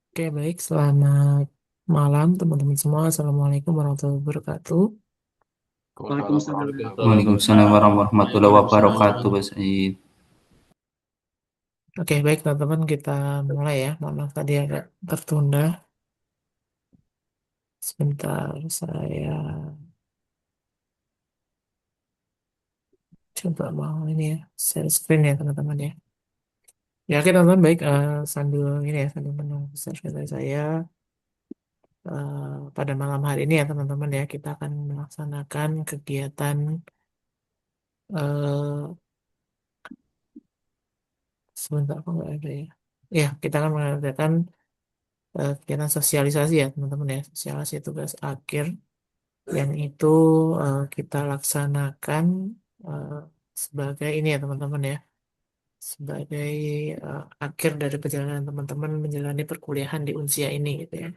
Oke, baik. Selamat malam, teman-teman semua. Assalamualaikum warahmatullahi wabarakatuh. Waalaikumsalam warahmatullahi wabarakatuh, Mas Said. Oke, baik, teman-teman. Kita mulai ya. Mohon maaf tadi agak tertunda. Sebentar, saya coba mau ini ya, share screen ya, teman-teman ya. Ya, oke, teman-teman. Baik, sambil ini ya, sambil menunggu share screen dari saya. Pada malam hari ini ya, teman-teman ya, kita akan melaksanakan kegiatan eh sebentar, kok nggak ada ya. Ya, kita akan mengadakan kegiatan sosialisasi ya teman-teman ya, sosialisasi tugas akhir yang itu kita laksanakan eh, sebagai ini ya teman-teman ya, sebagai akhir dari perjalanan teman-teman menjalani perkuliahan di Unsia ini gitu ya.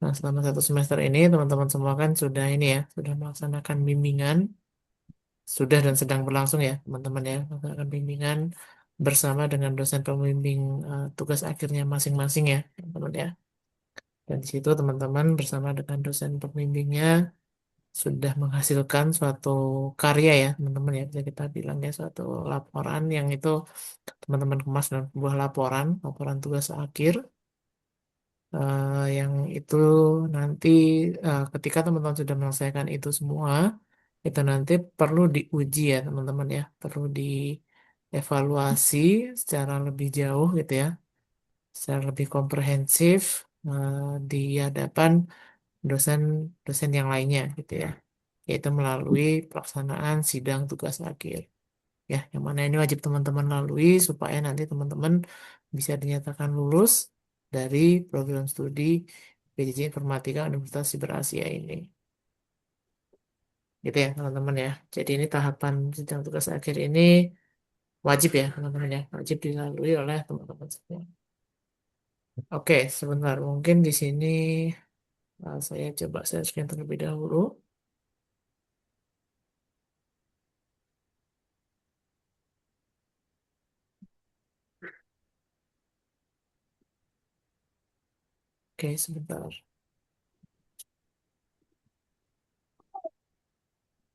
Nah, selama satu semester ini teman-teman semua kan sudah ini ya, sudah melaksanakan bimbingan, sudah dan sedang berlangsung ya teman-teman ya, melaksanakan bimbingan bersama dengan dosen pembimbing tugas akhirnya masing-masing ya teman-teman ya. Dan di situ teman-teman bersama dengan dosen pembimbingnya sudah menghasilkan suatu karya ya teman-teman ya, bisa kita bilang ya suatu laporan yang itu teman-teman kemas dalam sebuah laporan, laporan tugas akhir yang itu nanti ketika teman-teman sudah menyelesaikan itu semua, itu nanti perlu diuji ya teman-teman ya, perlu dievaluasi secara lebih jauh gitu ya, secara lebih komprehensif eh, di hadapan dosen-dosen yang lainnya gitu ya, yaitu melalui pelaksanaan sidang tugas akhir. Ya, yang mana ini wajib teman-teman lalui supaya nanti teman-teman bisa dinyatakan lulus dari program studi PJJ Informatika Universitas Siber Asia ini. Gitu ya, teman-teman ya. Jadi ini tahapan sidang tugas akhir ini wajib ya, teman-teman ya. Wajib dilalui oleh teman-teman semua. Oke, sebentar. Mungkin di sini saya coba share screen terlebih dahulu. Oke, sebentar.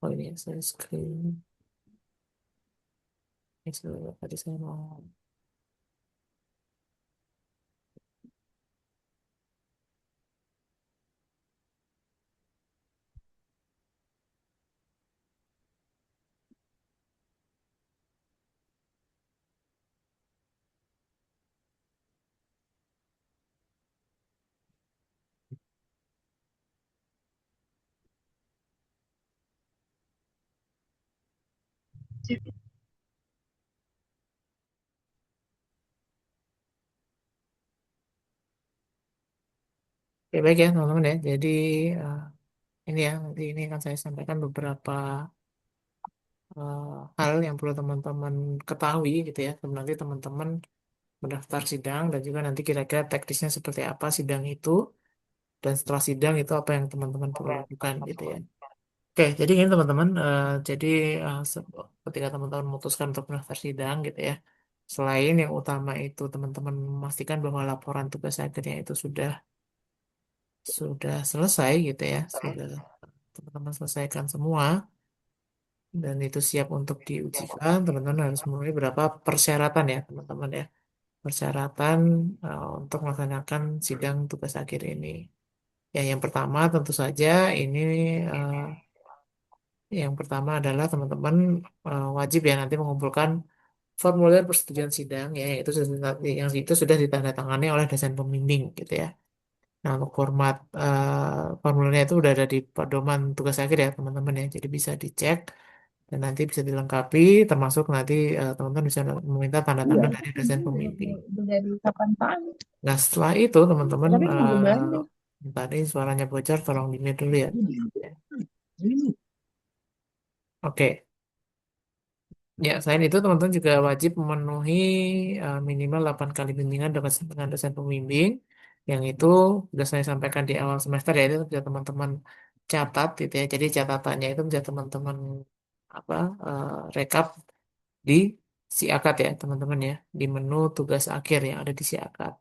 Oh ini ya, saya screen. Ini sebentar, tadi saya mau. Oke, baik ya teman-teman ya. Jadi eh, ini ya, nanti ini akan saya sampaikan beberapa eh, hal yang perlu teman-teman ketahui gitu ya. Nanti teman-teman mendaftar sidang dan juga nanti kira-kira teknisnya seperti apa sidang itu, dan setelah sidang itu apa yang teman-teman perlu lakukan gitu ya. Oke, jadi ini teman-teman, jadi ketika teman-teman memutuskan untuk mendaftar sidang gitu ya, selain yang utama itu teman-teman memastikan bahwa laporan tugas akhirnya itu sudah selesai gitu ya, sudah teman-teman selesaikan semua dan itu siap untuk diujikan, teman-teman harus memenuhi beberapa persyaratan ya teman-teman ya, persyaratan untuk melaksanakan sidang tugas akhir ini. Ya, yang pertama tentu saja ini eh, yang pertama adalah teman-teman wajib ya nanti mengumpulkan formulir persetujuan sidang ya, yang itu sudah ditandatangani oleh dosen pembimbing gitu ya. Nah, untuk format formulirnya itu udah ada di pedoman tugas akhir ya teman-teman ya. Jadi bisa dicek dan nanti bisa dilengkapi, termasuk nanti teman-teman bisa meminta tanda Iya, tangan dari itu dosen pembimbing. udah dari kapan tanya. Nah, setelah itu teman-teman Tapi mau belanja. tadi suaranya bocor, tolong di-mute dulu ya. Ini. Oke. Ya, selain itu teman-teman juga wajib memenuhi minimal 8 kali bimbingan dengan dosen pembimbing yang itu sudah saya sampaikan di awal semester ya, itu bisa teman-teman catat gitu ya. Jadi catatannya itu bisa teman-teman apa rekap di si akad ya teman-teman ya, di menu tugas akhir yang ada di si akad.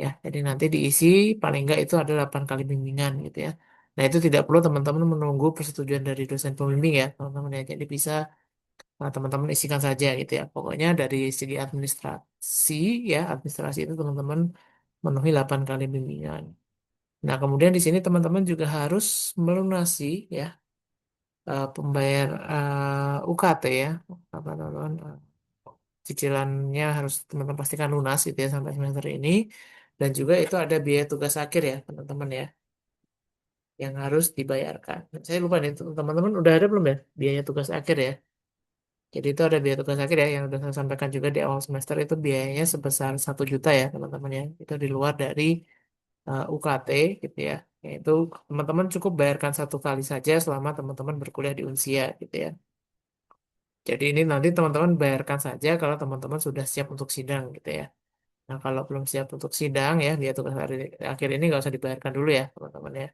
Ya, jadi nanti diisi paling enggak itu ada 8 kali bimbingan gitu ya. Nah, itu tidak perlu teman-teman menunggu persetujuan dari dosen pembimbing ya, teman-teman ya. Jadi bisa teman-teman isikan saja gitu ya. Pokoknya dari segi administrasi ya, administrasi itu teman-teman memenuhi 8 kali bimbingan. Nah, kemudian di sini teman-teman juga harus melunasi ya pembayar UKT ya, apa teman-teman cicilannya harus teman-teman pastikan lunas gitu ya sampai semester ini. Dan juga itu ada biaya tugas akhir ya teman-teman ya yang harus dibayarkan. Saya lupa nih teman-teman udah ada belum ya biaya tugas akhir ya? Jadi itu ada biaya tugas akhir ya yang sudah saya sampaikan juga di awal semester itu biayanya sebesar 1 juta ya teman-teman ya. Itu di luar dari UKT gitu ya. Yaitu teman-teman cukup bayarkan 1 kali saja selama teman-teman berkuliah di Unsia gitu ya. Jadi ini nanti teman-teman bayarkan saja kalau teman-teman sudah siap untuk sidang gitu ya. Nah kalau belum siap untuk sidang ya biaya tugas akhir ini nggak usah dibayarkan dulu ya teman-teman ya.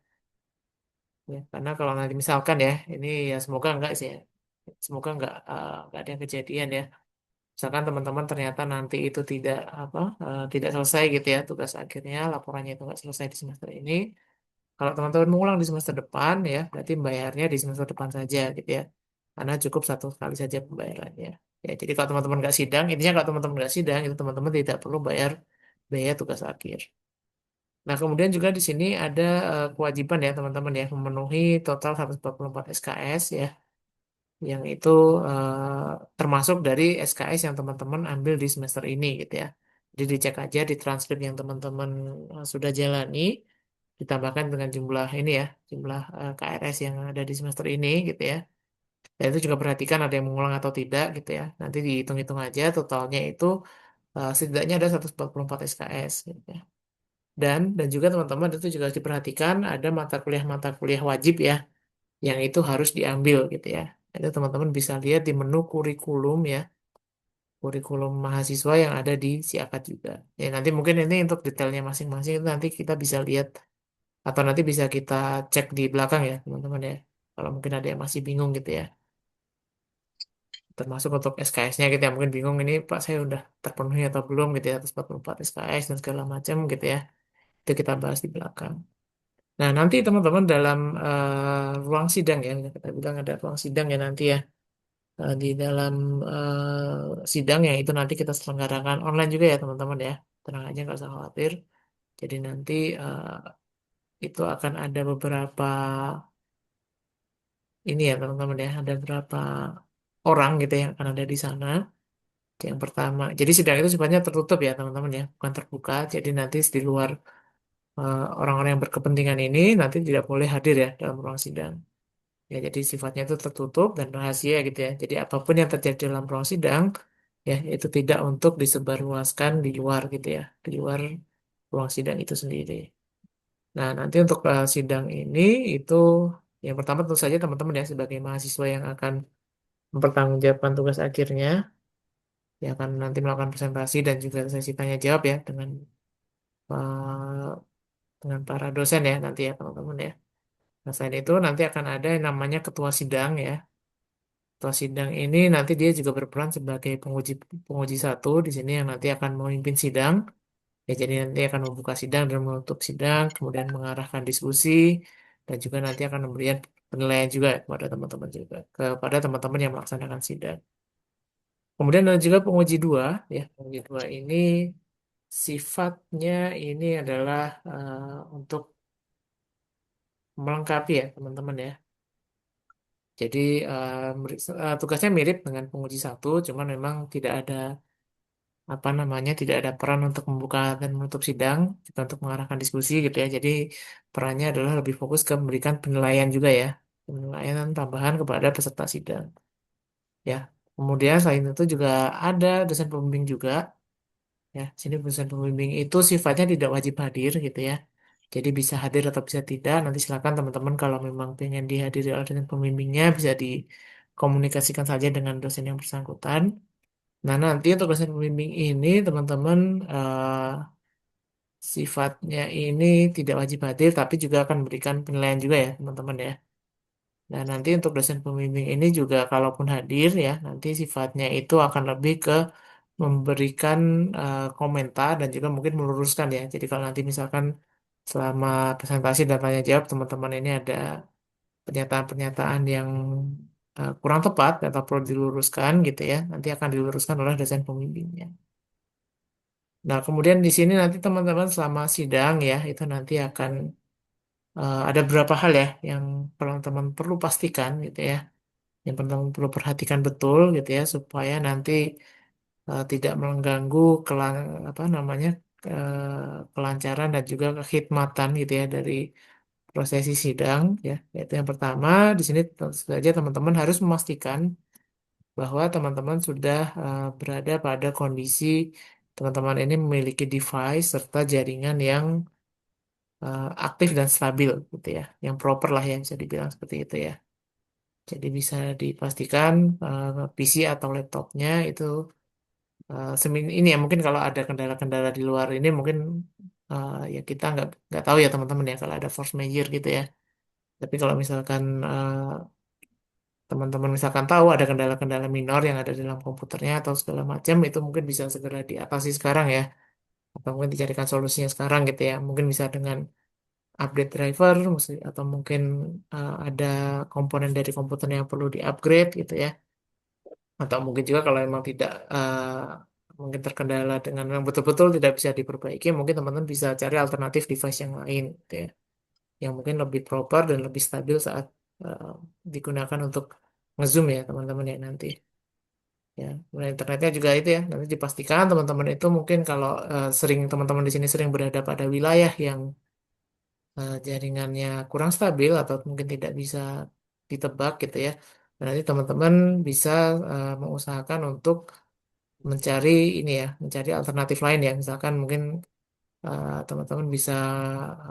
Ya, karena kalau nanti misalkan ya, ini ya semoga enggak sih ya. Semoga enggak ada yang kejadian ya. Misalkan teman-teman ternyata nanti itu tidak selesai gitu ya tugas akhirnya, laporannya itu enggak selesai di semester ini. Kalau teman-teman mengulang di semester depan ya, berarti bayarnya di semester depan saja gitu ya. Karena cukup 1 kali saja pembayarannya. Ya, jadi kalau teman-teman nggak sidang, intinya kalau teman-teman nggak sidang, itu teman-teman tidak perlu bayar biaya tugas akhir. Nah, kemudian juga di sini ada kewajiban ya teman-teman ya memenuhi total 144 SKS ya, yang itu termasuk dari SKS yang teman-teman ambil di semester ini gitu ya. Jadi dicek aja di transkrip yang teman-teman sudah jalani, ditambahkan dengan jumlah ini ya, jumlah KRS yang ada di semester ini gitu ya. Dan itu juga perhatikan ada yang mengulang atau tidak gitu ya. Nanti dihitung-hitung aja totalnya itu setidaknya ada 144 SKS gitu ya. Dan juga teman-teman itu juga harus diperhatikan ada mata kuliah wajib ya yang itu harus diambil gitu ya. Itu teman-teman bisa lihat di menu kurikulum ya, kurikulum mahasiswa yang ada di Siakat juga. Ya nanti mungkin ini untuk detailnya masing-masing itu nanti kita bisa lihat atau nanti bisa kita cek di belakang ya teman-teman ya. Kalau mungkin ada yang masih bingung gitu ya. Termasuk untuk SKS-nya gitu ya. Mungkin bingung ini Pak saya udah terpenuhi atau belum gitu ya. 144 SKS dan segala macam gitu ya. Itu kita bahas di belakang. Nah, nanti teman-teman dalam ruang sidang ya, kita bilang ada ruang sidang ya nanti ya. Di dalam sidang yang itu nanti kita selenggarakan online juga ya teman-teman ya. Tenang aja nggak usah khawatir. Jadi nanti itu akan ada beberapa ini ya teman-teman ya, ada beberapa orang gitu yang akan ada di sana. Yang pertama, jadi sidang itu sifatnya tertutup ya teman-teman ya, bukan terbuka. Jadi nanti di luar orang-orang yang berkepentingan ini nanti tidak boleh hadir ya dalam ruang sidang. Ya, jadi sifatnya itu tertutup dan rahasia gitu ya. Jadi apapun yang terjadi dalam ruang sidang, ya itu tidak untuk disebarluaskan di luar gitu ya, di luar ruang sidang itu sendiri. Nah, nanti untuk sidang ini itu yang pertama tentu saja teman-teman ya sebagai mahasiswa yang akan mempertanggungjawabkan tugas akhirnya, ya akan nanti melakukan presentasi dan juga sesi tanya jawab ya eh, dengan para dosen ya nanti ya teman-teman ya. Nah, selain itu nanti akan ada yang namanya ketua sidang ya. Ketua sidang ini nanti dia juga berperan sebagai penguji penguji satu di sini yang nanti akan memimpin sidang. Ya, jadi nanti akan membuka sidang dan menutup sidang, kemudian mengarahkan diskusi dan juga nanti akan memberikan penilaian juga kepada teman-teman juga kepada teman-teman yang melaksanakan sidang. Kemudian ada juga penguji dua, ya penguji dua ini sifatnya ini adalah untuk melengkapi ya teman-teman ya. Jadi tugasnya mirip dengan penguji satu, cuman memang tidak ada apa namanya tidak ada peran untuk membuka dan menutup sidang, kita untuk mengarahkan diskusi gitu ya. Jadi perannya adalah lebih fokus ke memberikan penilaian juga ya, penilaian tambahan kepada peserta sidang ya. Kemudian selain itu juga ada dosen pembimbing juga ya. Sini dosen pembimbing itu sifatnya tidak wajib hadir gitu ya. Jadi bisa hadir atau bisa tidak. Nanti silakan teman-teman kalau memang pengen dihadiri oleh dosen pembimbingnya bisa dikomunikasikan saja dengan dosen yang bersangkutan. Nah, nanti untuk dosen pembimbing ini teman-teman sifatnya ini tidak wajib hadir, tapi juga akan memberikan penilaian juga ya, teman-teman ya. Nah, nanti untuk dosen pembimbing ini juga kalaupun hadir ya, nanti sifatnya itu akan lebih ke memberikan komentar dan juga mungkin meluruskan ya. Jadi kalau nanti misalkan selama presentasi dan tanya jawab teman-teman ini ada pernyataan-pernyataan yang kurang tepat atau perlu diluruskan gitu ya, nanti akan diluruskan oleh dosen pembimbingnya. Nah, kemudian di sini nanti teman-teman selama sidang ya, itu nanti akan ada beberapa hal ya yang teman-teman perlu pastikan gitu ya, yang teman-teman perlu perhatikan betul gitu ya, supaya nanti tidak mengganggu apa namanya kelancaran dan juga kekhidmatan gitu ya dari prosesi sidang ya. Yaitu yang pertama di sini tentu saja teman-teman harus memastikan bahwa teman-teman sudah berada pada kondisi teman-teman ini memiliki device serta jaringan yang aktif dan stabil gitu ya, yang proper lah ya bisa dibilang seperti itu ya. Jadi bisa dipastikan PC atau laptopnya itu ini ya mungkin kalau ada kendala-kendala di luar ini mungkin ya kita nggak tahu ya teman-teman ya kalau ada force major gitu ya. Tapi kalau misalkan teman-teman misalkan tahu ada kendala-kendala minor yang ada di dalam komputernya atau segala macam itu mungkin bisa segera diatasi sekarang ya atau mungkin dicarikan solusinya sekarang gitu ya. Mungkin bisa dengan update driver atau mungkin ada komponen dari komputernya yang perlu di-upgrade gitu ya. Atau mungkin juga kalau memang tidak mungkin terkendala dengan yang betul-betul tidak bisa diperbaiki, mungkin teman-teman bisa cari alternatif device yang lain, gitu ya, yang mungkin lebih proper dan lebih stabil saat eh, digunakan untuk ngezoom ya teman-teman ya nanti. Ya, kemudian internetnya juga itu ya, nanti dipastikan teman-teman itu mungkin kalau sering teman-teman di sini sering berada pada wilayah yang jaringannya kurang stabil atau mungkin tidak bisa ditebak gitu ya. Nanti teman-teman bisa mengusahakan untuk mencari ini ya, mencari alternatif lain ya. Misalkan mungkin teman-teman bisa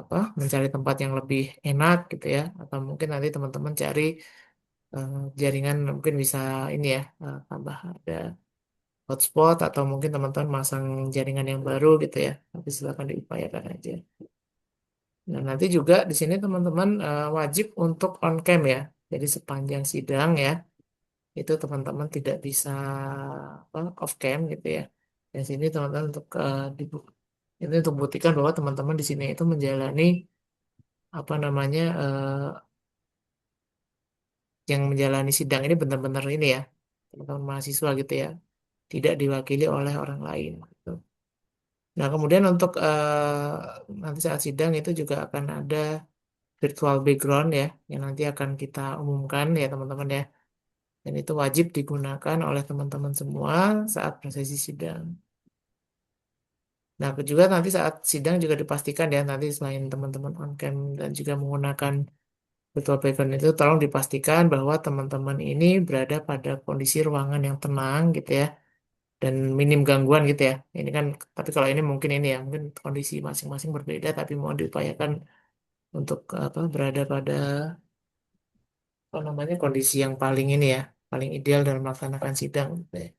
apa mencari tempat yang lebih enak gitu ya, atau mungkin nanti teman-teman cari eh, jaringan mungkin bisa ini ya tambah ada hotspot atau mungkin teman-teman masang jaringan yang baru gitu ya. Tapi silakan diupayakan aja. Nah, nanti juga di sini teman-teman wajib untuk on cam ya. Jadi sepanjang sidang ya, itu teman-teman tidak bisa apa, off cam gitu ya. Dan sini teman-teman untuk ini untuk buktikan bahwa teman-teman di sini itu menjalani apa namanya yang menjalani sidang ini benar-benar ini ya, teman-teman mahasiswa gitu ya, tidak diwakili oleh orang lain. Gitu. Nah, kemudian untuk nanti saat sidang itu juga akan ada virtual background ya, yang nanti akan kita umumkan ya teman-teman ya. Dan itu wajib digunakan oleh teman-teman semua saat prosesi sidang. Nah, juga nanti saat sidang juga dipastikan ya, nanti selain teman-teman on cam dan juga menggunakan virtual background itu, tolong dipastikan bahwa teman-teman ini berada pada kondisi ruangan yang tenang gitu ya, dan minim gangguan gitu ya. Ini kan, tapi kalau ini mungkin ini ya, mungkin kondisi masing-masing berbeda, tapi mohon diupayakan untuk apa berada pada apa namanya kondisi yang paling ini ya, paling ideal dalam melaksanakan sidang. Gitu ya.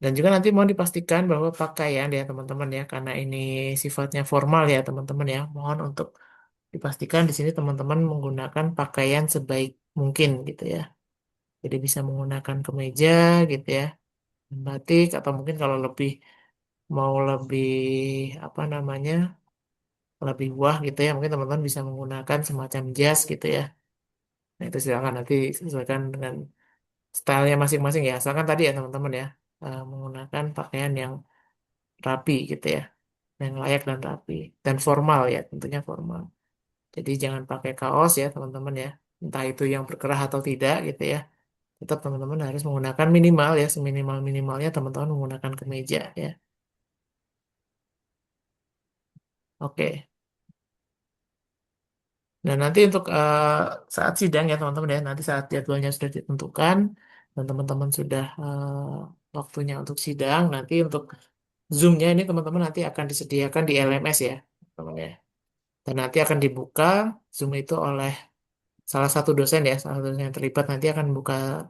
Dan juga nanti mau dipastikan bahwa pakaian ya teman-teman ya, karena ini sifatnya formal ya teman-teman ya, mohon untuk dipastikan di sini teman-teman menggunakan pakaian sebaik mungkin gitu ya. Jadi bisa menggunakan kemeja gitu ya, batik atau mungkin kalau mau lebih apa namanya lebih wah gitu ya, mungkin teman-teman bisa menggunakan semacam jas gitu ya. Nah itu silakan nanti sesuaikan dengan stylenya masing-masing ya. Asalkan tadi ya teman-teman ya menggunakan pakaian yang rapi gitu ya, yang layak dan rapi dan formal ya, tentunya formal. Jadi jangan pakai kaos ya teman-teman ya, entah itu yang berkerah atau tidak gitu ya. Tetap teman-teman harus menggunakan minimal ya, seminimal-minimalnya teman-teman menggunakan kemeja ya. Oke. Nah nanti untuk saat sidang ya teman-teman ya, nanti saat jadwalnya sudah ditentukan dan teman-teman sudah waktunya untuk sidang, nanti untuk Zoom-nya ini teman-teman nanti akan disediakan di LMS ya, teman ya. Dan nanti akan dibuka Zoom itu oleh salah satu dosen ya, salah satu dosen yang terlibat nanti akan buka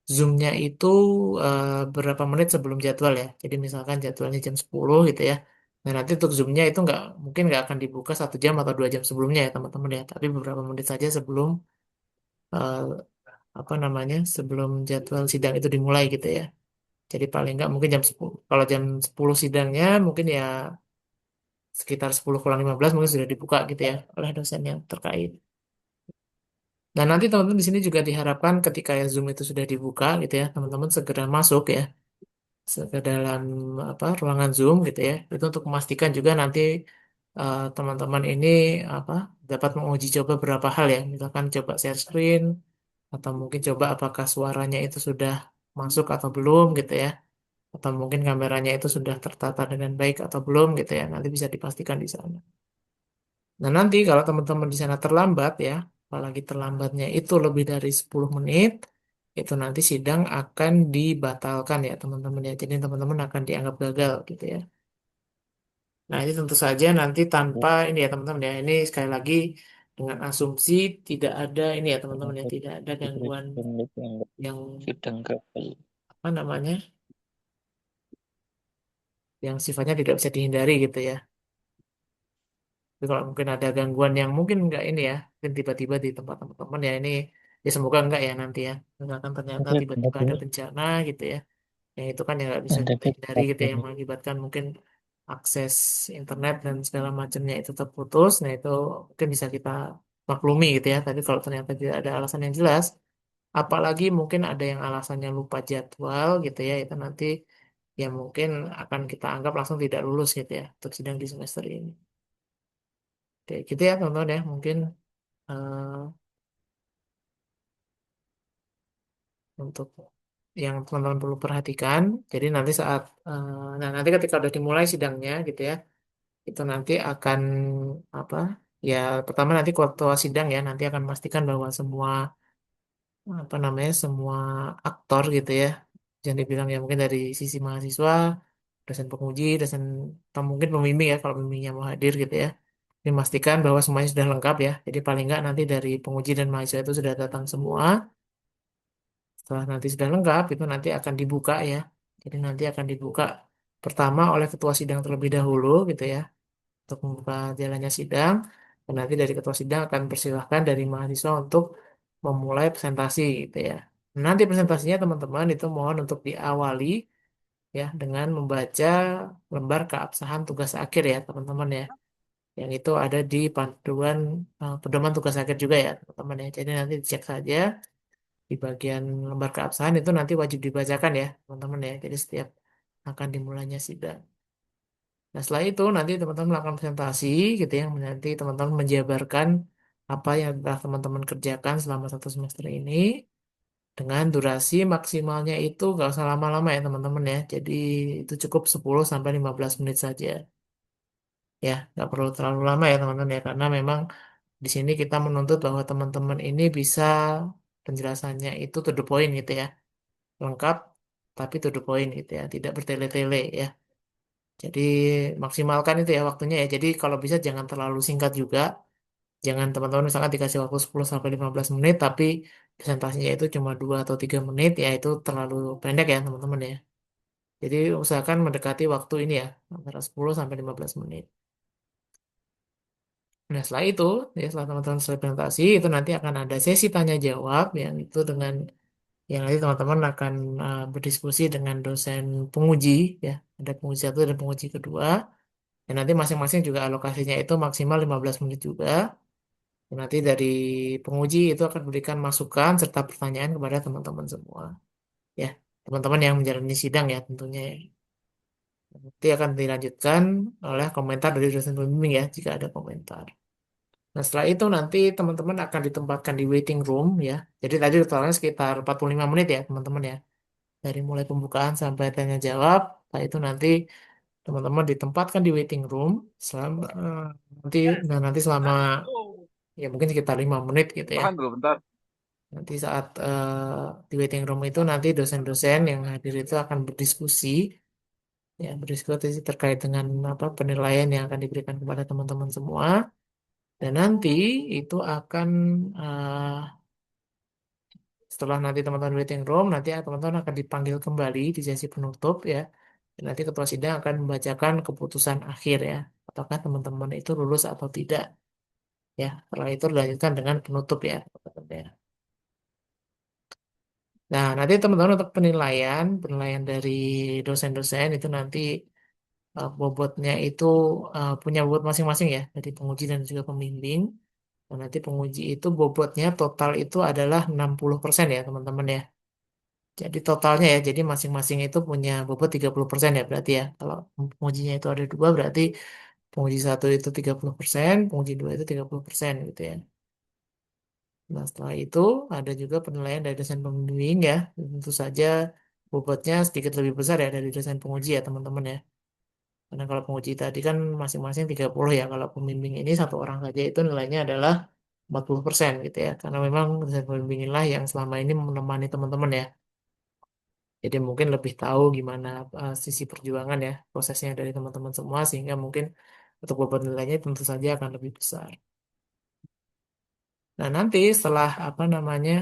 Zoom-nya itu berapa menit sebelum jadwal ya. Jadi misalkan jadwalnya jam 10 gitu ya. Nah nanti untuk Zoom-nya itu mungkin nggak akan dibuka 1 jam atau 2 jam sebelumnya ya teman-teman ya. Tapi beberapa menit saja sebelum eh, apa namanya sebelum jadwal sidang itu dimulai gitu ya. Jadi paling nggak mungkin jam 10. Kalau jam 10 sidangnya mungkin ya sekitar 10 kurang 15 mungkin sudah dibuka gitu ya oleh dosen yang terkait. Nah, nanti teman-teman di sini juga diharapkan ketika ya Zoom itu sudah dibuka gitu ya, teman-teman segera masuk ya ke dalam apa ruangan Zoom gitu ya. Itu untuk memastikan juga nanti teman-teman ini apa dapat menguji coba beberapa hal ya. Misalkan coba share screen atau mungkin coba apakah suaranya itu sudah masuk atau belum gitu ya. Atau mungkin kameranya itu sudah tertata dengan baik atau belum gitu ya. Nanti bisa dipastikan di sana. Nah, nanti kalau teman-teman di sana terlambat ya, apalagi terlambatnya itu lebih dari 10 menit, itu nanti sidang akan dibatalkan ya teman-teman ya. Jadi teman-teman akan dianggap gagal gitu ya. Nah, ini tentu saja nanti tanpa ini ya teman-teman ya. Ini sekali lagi dengan asumsi tidak ada ini ya teman-teman ya, tidak ada gangguan yang Sidang gagal. apa namanya, yang sifatnya tidak bisa dihindari gitu ya. Tapi kalau mungkin ada gangguan yang mungkin enggak ini ya, mungkin tiba-tiba di tempat teman-teman ya ini, ya semoga enggak ya nanti ya. Misalkan ternyata Tapi tiba-tiba ada bencana gitu ya. Yang itu kan yang nggak bisa kita tapi hindari gitu ya, yang mengakibatkan mungkin akses internet dan segala macamnya itu terputus. Nah itu mungkin bisa kita maklumi gitu ya. Tapi kalau ternyata tidak ada alasan yang jelas, apalagi mungkin ada yang alasannya lupa jadwal gitu ya, itu nanti ya mungkin akan kita anggap langsung tidak lulus gitu ya untuk sidang di semester ini. Kayak gitu ya teman-teman ya, mungkin eh, untuk yang teman-teman perlu perhatikan. Jadi nanti saat, nah nanti ketika udah dimulai sidangnya gitu ya, itu nanti akan apa? Ya pertama nanti ketua sidang ya nanti akan memastikan bahwa semua apa namanya semua aktor gitu ya, yang dibilang ya mungkin dari sisi mahasiswa, dosen penguji, dosen atau mungkin pembimbing ya kalau pembimbingnya mau hadir gitu ya. Memastikan bahwa semuanya sudah lengkap ya. Jadi paling nggak nanti dari penguji dan mahasiswa itu sudah datang semua. Setelah nanti sudah lengkap, itu nanti akan dibuka ya. Jadi nanti akan dibuka pertama oleh ketua sidang terlebih dahulu gitu ya, untuk membuka jalannya sidang. Dan nanti dari ketua sidang akan persilahkan dari mahasiswa untuk memulai presentasi gitu ya. Nanti presentasinya teman-teman itu mohon untuk diawali ya dengan membaca lembar keabsahan tugas akhir ya teman-teman ya. Yang itu ada di panduan pedoman tugas akhir juga ya teman-teman ya. Jadi nanti dicek saja di bagian lembar keabsahan itu nanti wajib dibacakan ya teman-teman ya. Jadi setiap akan dimulainya sidang. Nah setelah itu nanti teman-teman melakukan presentasi gitu ya. Nanti teman-teman menjabarkan apa yang telah teman-teman kerjakan selama satu semester ini dengan durasi maksimalnya itu gak usah lama-lama ya teman-teman ya. Jadi itu cukup 10 sampai 15 menit saja. Ya, nggak perlu terlalu lama ya teman-teman ya karena memang di sini kita menuntut bahwa teman-teman ini bisa penjelasannya itu to the point gitu ya. Lengkap tapi to the point gitu ya, tidak bertele-tele ya. Jadi maksimalkan itu ya waktunya ya. Jadi kalau bisa jangan terlalu singkat juga. Jangan teman-teman misalkan dikasih waktu 10 sampai 15 menit tapi presentasinya itu cuma 2 atau 3 menit ya itu terlalu pendek ya teman-teman ya. Jadi usahakan mendekati waktu ini ya antara 10 sampai 15 menit. Nah setelah itu ya setelah teman-teman selesai presentasi itu nanti akan ada sesi tanya jawab yang itu dengan yang nanti teman-teman akan berdiskusi dengan dosen penguji ya. Ada penguji satu dan penguji kedua. Dan nanti masing-masing juga alokasinya itu maksimal 15 menit juga. Dan nanti dari penguji itu akan berikan masukan serta pertanyaan kepada teman-teman semua. Ya, teman-teman yang menjalani sidang ya tentunya ya. Nanti akan dilanjutkan oleh komentar dari dosen pembimbing ya jika ada komentar. Nah, setelah itu nanti teman-teman akan ditempatkan di waiting room ya. Jadi tadi totalnya sekitar 45 menit ya teman-teman ya. Dari mulai pembukaan sampai tanya jawab. Nah, itu nanti teman-teman ditempatkan di waiting room selama nanti nanti selama ya mungkin sekitar 5 menit gitu ya. Tahan dulu bentar. Nanti saat di waiting room itu nanti dosen-dosen yang hadir itu akan berdiskusi ya berdiskusi terkait dengan apa penilaian yang akan diberikan kepada teman-teman semua. Dan nanti itu akan setelah nanti teman-teman waiting room, nanti teman-teman akan dipanggil kembali di sesi penutup ya. Dan nanti ketua sidang akan membacakan keputusan akhir ya. Apakah teman-teman itu lulus atau tidak ya. Setelah itu dilanjutkan dengan penutup ya. Teman-teman ya. Nah, nanti teman-teman untuk penilaian, penilaian dari dosen-dosen itu nanti bobotnya itu punya bobot masing-masing ya, dari penguji dan juga pembimbing. Dan nanti penguji itu bobotnya total itu adalah 60% ya, teman-teman ya. Jadi totalnya ya, jadi masing-masing itu punya bobot 30% ya berarti ya. Kalau pengujinya itu ada dua, berarti penguji satu itu 30%, penguji dua itu 30% gitu ya. Nah, setelah itu ada juga penilaian dari dosen pembimbing ya. Tentu saja bobotnya sedikit lebih besar ya dari dosen penguji ya teman-teman ya. Karena kalau penguji tadi kan masing-masing 30 ya. Kalau pembimbing ini satu orang saja itu nilainya adalah 40% gitu ya. Karena memang dosen pembimbing inilah yang selama ini menemani teman-teman ya. Jadi mungkin lebih tahu gimana sisi perjuangan ya, prosesnya dari teman-teman semua sehingga mungkin untuk bobot nilainya tentu saja akan lebih besar. Nah, nanti setelah apa namanya,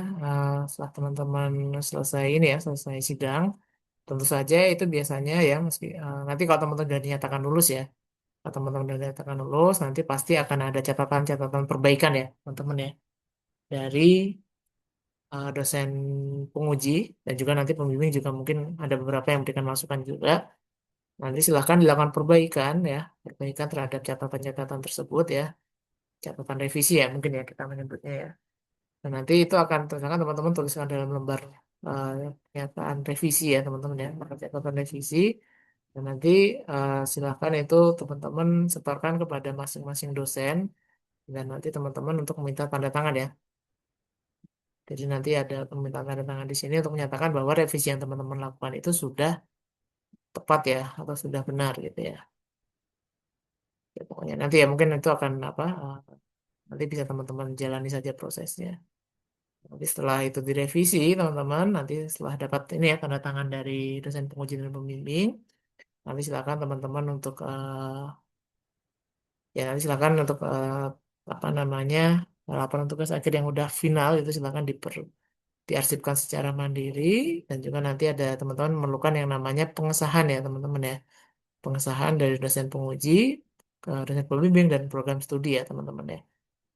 setelah teman-teman selesai ini ya, selesai sidang, tentu saja itu biasanya ya, meski nanti kalau teman-teman sudah dinyatakan lulus ya, kalau teman-teman sudah dinyatakan lulus, nanti pasti akan ada catatan-catatan perbaikan ya, teman-teman ya, dari dosen penguji dan juga nanti pembimbing juga mungkin ada beberapa yang memberikan masukan juga. Nanti silahkan dilakukan perbaikan ya, perbaikan terhadap catatan-catatan tersebut ya, catatan revisi ya mungkin ya kita menyebutnya ya. Dan nanti itu akan misalkan teman-teman tuliskan dalam lembar eh, pernyataan revisi ya teman-teman ya, maka catatan revisi. Dan nanti silakan itu teman-teman setorkan kepada masing-masing dosen dan nanti teman-teman untuk meminta tanda tangan ya. Jadi nanti ada permintaan tanda tangan di sini untuk menyatakan bahwa revisi yang teman-teman lakukan itu sudah tepat ya atau sudah benar gitu ya. Ya, pokoknya nanti ya mungkin itu akan apa nanti bisa teman-teman jalani saja prosesnya. Nanti setelah itu direvisi, teman-teman, nanti setelah dapat ini ya tanda tangan dari dosen penguji dan pembimbing, nanti silakan teman-teman untuk ya nanti silakan untuk apa namanya laporan tugas akhir yang udah final itu silakan diarsipkan secara mandiri dan juga nanti ada teman-teman memerlukan yang namanya pengesahan ya teman-teman ya, pengesahan dari dosen penguji ke dosen pembimbing dan program studi ya teman-teman ya.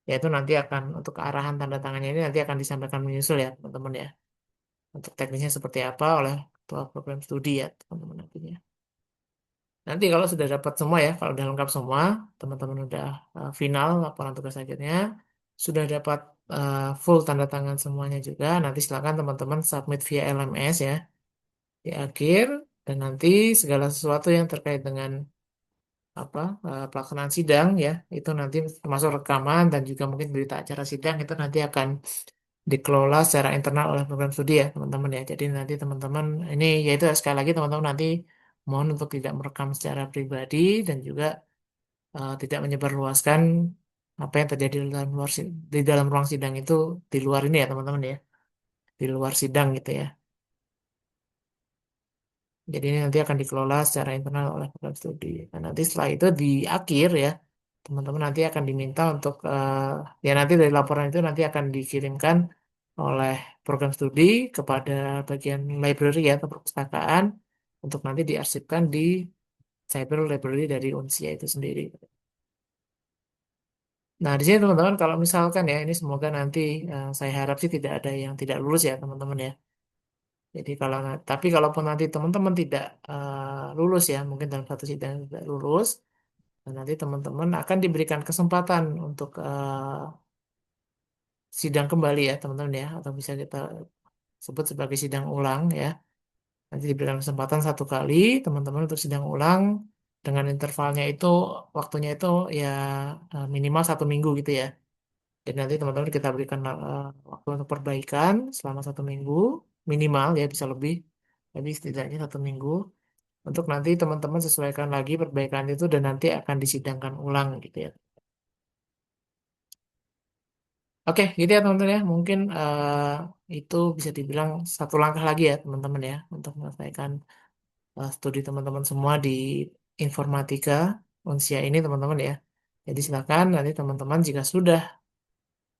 Yaitu nanti akan untuk arahan tanda tangannya ini nanti akan disampaikan menyusul ya teman-teman ya. Untuk teknisnya seperti apa oleh ketua program studi ya teman-teman nantinya. Nanti kalau sudah dapat semua ya, kalau sudah lengkap semua, teman-teman udah final laporan tugas akhirnya, sudah dapat full tanda tangan semuanya juga, nanti silakan teman-teman submit via LMS ya di akhir dan nanti segala sesuatu yang terkait dengan apa pelaksanaan sidang ya itu nanti termasuk rekaman dan juga mungkin berita acara sidang itu nanti akan dikelola secara internal oleh program studi ya teman-teman ya. Jadi nanti teman-teman ini yaitu sekali lagi teman-teman nanti mohon untuk tidak merekam secara pribadi dan juga tidak menyebarluaskan apa yang terjadi di dalam di dalam ruang sidang itu di luar ini ya teman-teman ya, di luar sidang gitu ya. Jadi ini nanti akan dikelola secara internal oleh program studi. Dan nanti setelah itu di akhir ya, teman-teman nanti akan diminta untuk ya nanti dari laporan itu nanti akan dikirimkan oleh program studi kepada bagian library ya atau perpustakaan untuk nanti diarsipkan di cyber library dari Unsia itu sendiri. Nah, di sini teman-teman kalau misalkan ya ini semoga nanti saya harap sih tidak ada yang tidak lulus ya teman-teman ya. Jadi kalau tapi kalaupun nanti teman-teman tidak lulus ya, mungkin dalam satu sidang tidak lulus, dan nanti teman-teman akan diberikan kesempatan untuk sidang kembali ya teman-teman ya, atau bisa kita sebut sebagai sidang ulang ya. Nanti diberikan kesempatan satu kali teman-teman untuk sidang ulang dengan intervalnya itu waktunya itu ya minimal 1 minggu gitu ya. Jadi nanti teman-teman kita berikan waktu untuk perbaikan selama 1 minggu minimal ya bisa lebih, tapi setidaknya 1 minggu untuk nanti teman-teman sesuaikan lagi perbaikan itu dan nanti akan disidangkan ulang gitu ya. Oke, gitu ya teman-teman ya. Mungkin itu bisa dibilang satu langkah lagi ya teman-teman ya untuk menyelesaikan studi teman-teman semua di informatika Unsia ini teman-teman ya. Jadi silakan nanti teman-teman jika sudah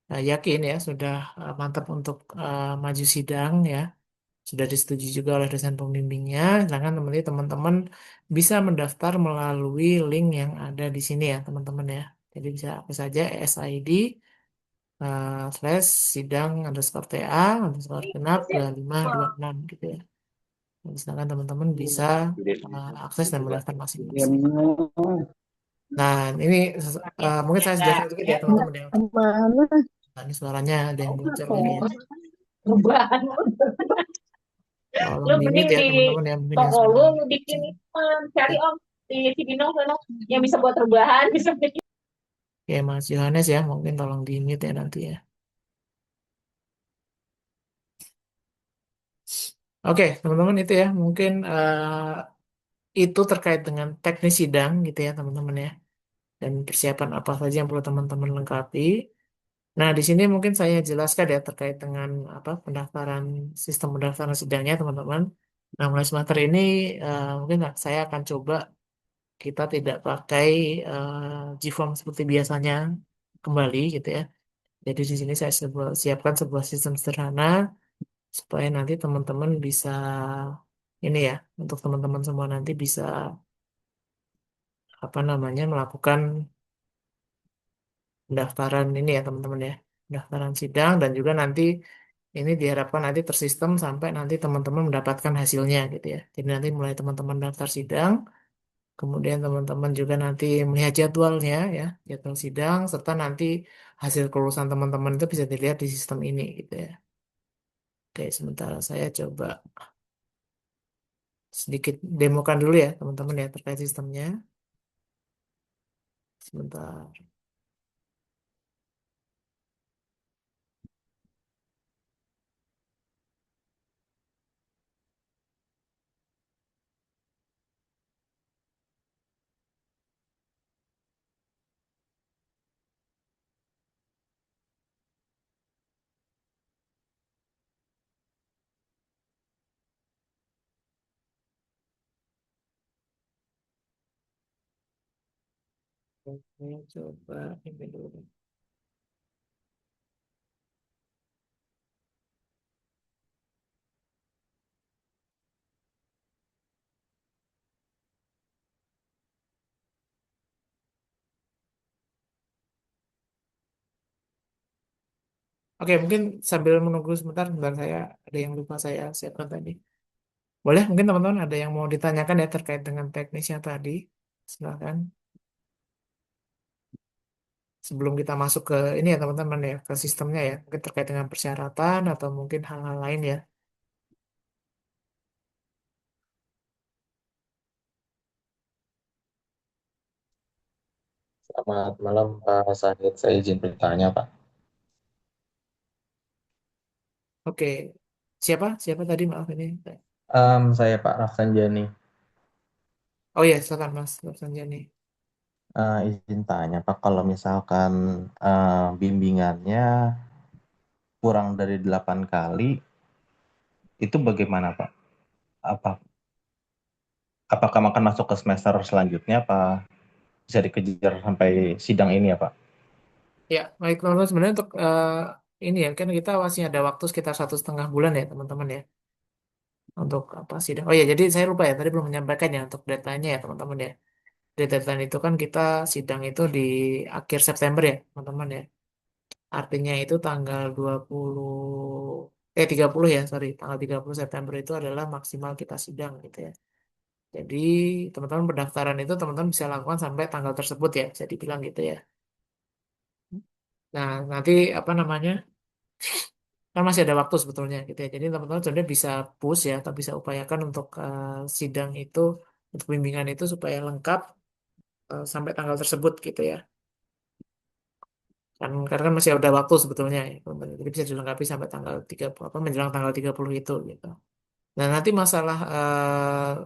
yakin ya sudah mantap untuk maju sidang ya sudah disetujui juga oleh dosen pembimbingnya. Silakan nanti teman-teman bisa mendaftar melalui link yang ada di sini ya teman-teman ya. Jadi bisa apa saja SID slash sidang underscore TA underscore genap 2526 gitu ya. Jadi silakan teman-teman bisa akses dan mendaftar masing-masing. Nah, ini mungkin saya sediakan sedikit ya teman-teman ya untuk Mana? nah, ini suaranya ada yang bocor lagi ya. Perubahan. Tolong Lu di mending mute ya di teman-teman ya mungkin yang toko sudah. lu bikin cari om di Cibinong sana yang bisa buat rebahan bisa bikin. Oke, Mas Yohanes ya, mungkin tolong di mute ya nanti ya. Oke, teman-teman itu ya, mungkin itu terkait dengan teknis sidang gitu ya teman-teman ya. Dan persiapan apa saja yang perlu teman-teman lengkapi. Nah, di sini mungkin saya jelaskan ya terkait dengan apa pendaftaran sistem pendaftaran sidangnya teman-teman. Nah, mulai semester ini mungkin saya akan coba kita tidak pakai Gform seperti biasanya kembali gitu ya. Jadi di sini saya siapkan sebuah sistem sederhana supaya nanti teman-teman bisa ini ya, untuk teman-teman semua nanti bisa apa namanya melakukan pendaftaran ini ya teman-teman ya, pendaftaran sidang dan juga nanti ini diharapkan nanti tersistem sampai nanti teman-teman mendapatkan hasilnya gitu ya. Jadi nanti mulai teman-teman daftar sidang, kemudian teman-teman juga nanti melihat jadwalnya ya, jadwal sidang serta nanti hasil kelulusan teman-teman itu bisa dilihat di sistem ini gitu ya. Oke, sementara saya coba sedikit demokan dulu ya teman-teman ya terkait sistemnya. Sebentar. Oke, coba ini dulu. Oke, mungkin sambil menunggu sebentar, sebentar saya ada yang lupa saya siapkan tadi. Boleh, mungkin teman-teman ada yang mau ditanyakan ya terkait dengan teknisnya tadi. Silakan. Sebelum kita masuk ke ini ya teman-teman ya, ke sistemnya ya, mungkin terkait dengan persyaratan atau mungkin hal-hal lain ya. Selamat malam Pak Sahid, saya izin bertanya Pak. Oke, siapa? Siapa tadi? Maaf ini. Saya Pak Rafsanjani. Oh ya, silakan Mas Sanjani. Izin tanya Pak, kalau misalkan bimbingannya kurang dari 8 kali, itu bagaimana Pak? Apa, apakah akan masuk ke semester selanjutnya, apa bisa dikejar sampai sidang ini ya Pak? Ya, baik teman-teman. Sebenarnya untuk ini ya, kan kita masih ada waktu sekitar 1,5 bulan ya teman-teman ya. Untuk apa sidang? Oh ya, jadi saya lupa ya, tadi belum menyampaikan ya untuk deadline-nya ya teman-teman ya. Di deadline itu kan kita sidang itu di akhir September ya teman-teman ya. Artinya itu tanggal 30 ya, sorry. Tanggal 30 September itu adalah maksimal kita sidang gitu ya. Jadi teman-teman pendaftaran itu teman-teman bisa lakukan sampai tanggal tersebut ya, bisa dibilang gitu ya. Nah, nanti apa namanya? Kan masih ada waktu sebetulnya gitu ya. Jadi teman-teman sebenarnya bisa push ya, atau bisa upayakan untuk sidang itu, untuk bimbingan itu supaya lengkap sampai tanggal tersebut gitu ya. Kan karena kan masih ada waktu sebetulnya ya, teman-teman. Jadi bisa dilengkapi sampai tanggal 30 apa menjelang tanggal 30 itu gitu. Nah, nanti masalah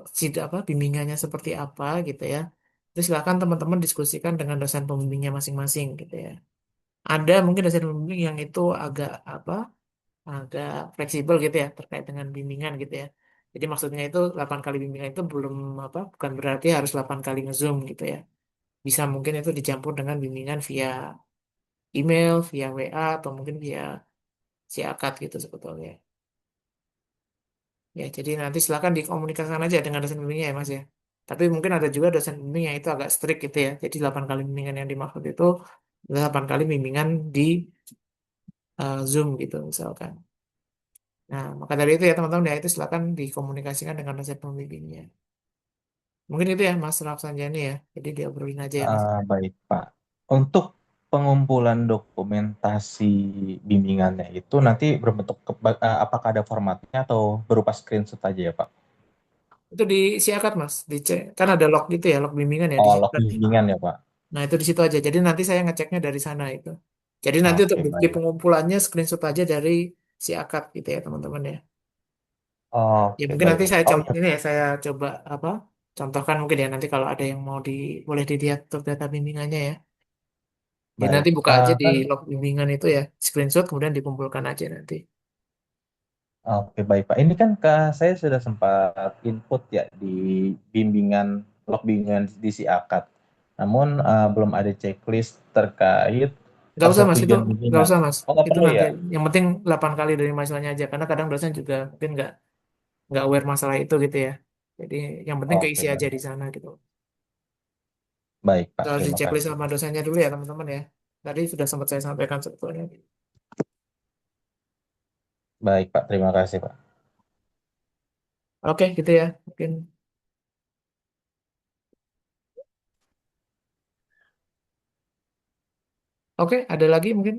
apa bimbingannya seperti apa gitu ya. Itu silakan teman-teman diskusikan dengan dosen pembimbingnya masing-masing gitu ya. Ada mungkin dosen pembimbing yang itu agak apa agak fleksibel gitu ya terkait dengan bimbingan gitu ya. Jadi maksudnya itu 8 kali bimbingan itu belum apa bukan berarti harus 8 kali nge-Zoom gitu ya. Bisa mungkin itu dicampur dengan bimbingan via email, via WA atau mungkin via si akad gitu sebetulnya. Ya, jadi nanti silakan dikomunikasikan aja dengan dosen bimbingnya ya Mas ya. Tapi mungkin ada juga dosen bimbing yang itu agak strict gitu ya. Jadi 8 kali bimbingan yang dimaksud itu adalah 8 kali bimbingan di Zoom gitu misalkan. Nah, maka dari itu ya teman-teman ya itu silakan dikomunikasikan dengan dosen pembimbingnya. Mungkin itu ya Mas Rafsanjani ya. Jadi diobrolin aja ya Mas. Baik, Pak. Untuk pengumpulan dokumentasi bimbingannya itu nanti berbentuk apakah ada formatnya atau berupa screenshot aja ya, Pak? Itu disiakat Mas, dicek. Kan ada log gitu ya, log bimbingan ya Oh, log disiakat. bimbingan ya, Pak. Nah, itu di situ aja. Jadi nanti saya ngeceknya dari sana itu. Jadi nanti untuk Oke, bukti baik. pengumpulannya screenshot aja dari si akad gitu ya teman-teman ya. Ya Oke, mungkin baik. nanti saya Oh coba iya, ini ya saya coba apa contohkan mungkin ya nanti kalau ada yang mau boleh dilihat untuk data bimbingannya ya. Jadi baik. nanti buka aja di Kan, log bimbingan itu ya, screenshot kemudian dikumpulkan aja nanti. oke, baik, Pak. Ini kan saya sudah sempat input ya di bimbingan, log bimbingan di si akad. Namun belum ada checklist terkait Nggak usah mas, itu persetujuan nggak bimbingan. usah mas. Oh, nggak Itu perlu nanti ya? yang penting 8 kali dari mahasiswanya aja. Karena kadang dosen juga mungkin nggak aware masalah itu gitu ya. Jadi yang penting keisi Oke, aja baik. di sana gitu. Baik, Pak. Harus di Terima checklist kasih. sama dosennya dulu ya teman-teman ya. Tadi sudah sempat saya sampaikan sebetulnya. Baik, Pak. Terima kasih, Pak. Oke gitu ya. Mungkin oke ada lagi mungkin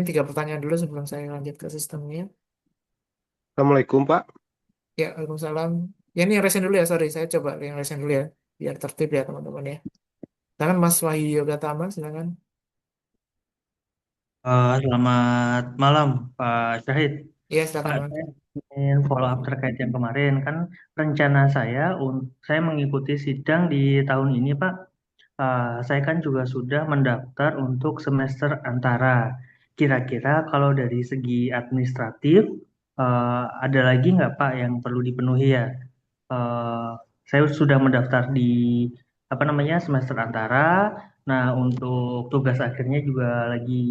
3 pertanyaan dulu sebelum saya lanjut ke sistemnya. Assalamualaikum Pak. Ya, Waalaikumsalam. Ya ini yang resen dulu ya, sorry. Saya coba yang resen dulu ya. Biar tertib ya teman-teman ya. Silakan Mas Wahyu Yoga Tama, silakan. Selamat malam Pak Syahid. Iya, Pak, silakan Mas. saya ingin follow up terkait yang kemarin. Kan rencana saya mengikuti sidang di tahun ini Pak. Saya kan juga sudah mendaftar untuk semester antara. Kira-kira kalau dari segi administratif, ada lagi nggak Pak yang perlu dipenuhi ya? Eh, saya sudah mendaftar di apa namanya semester antara. Nah, untuk tugas akhirnya juga lagi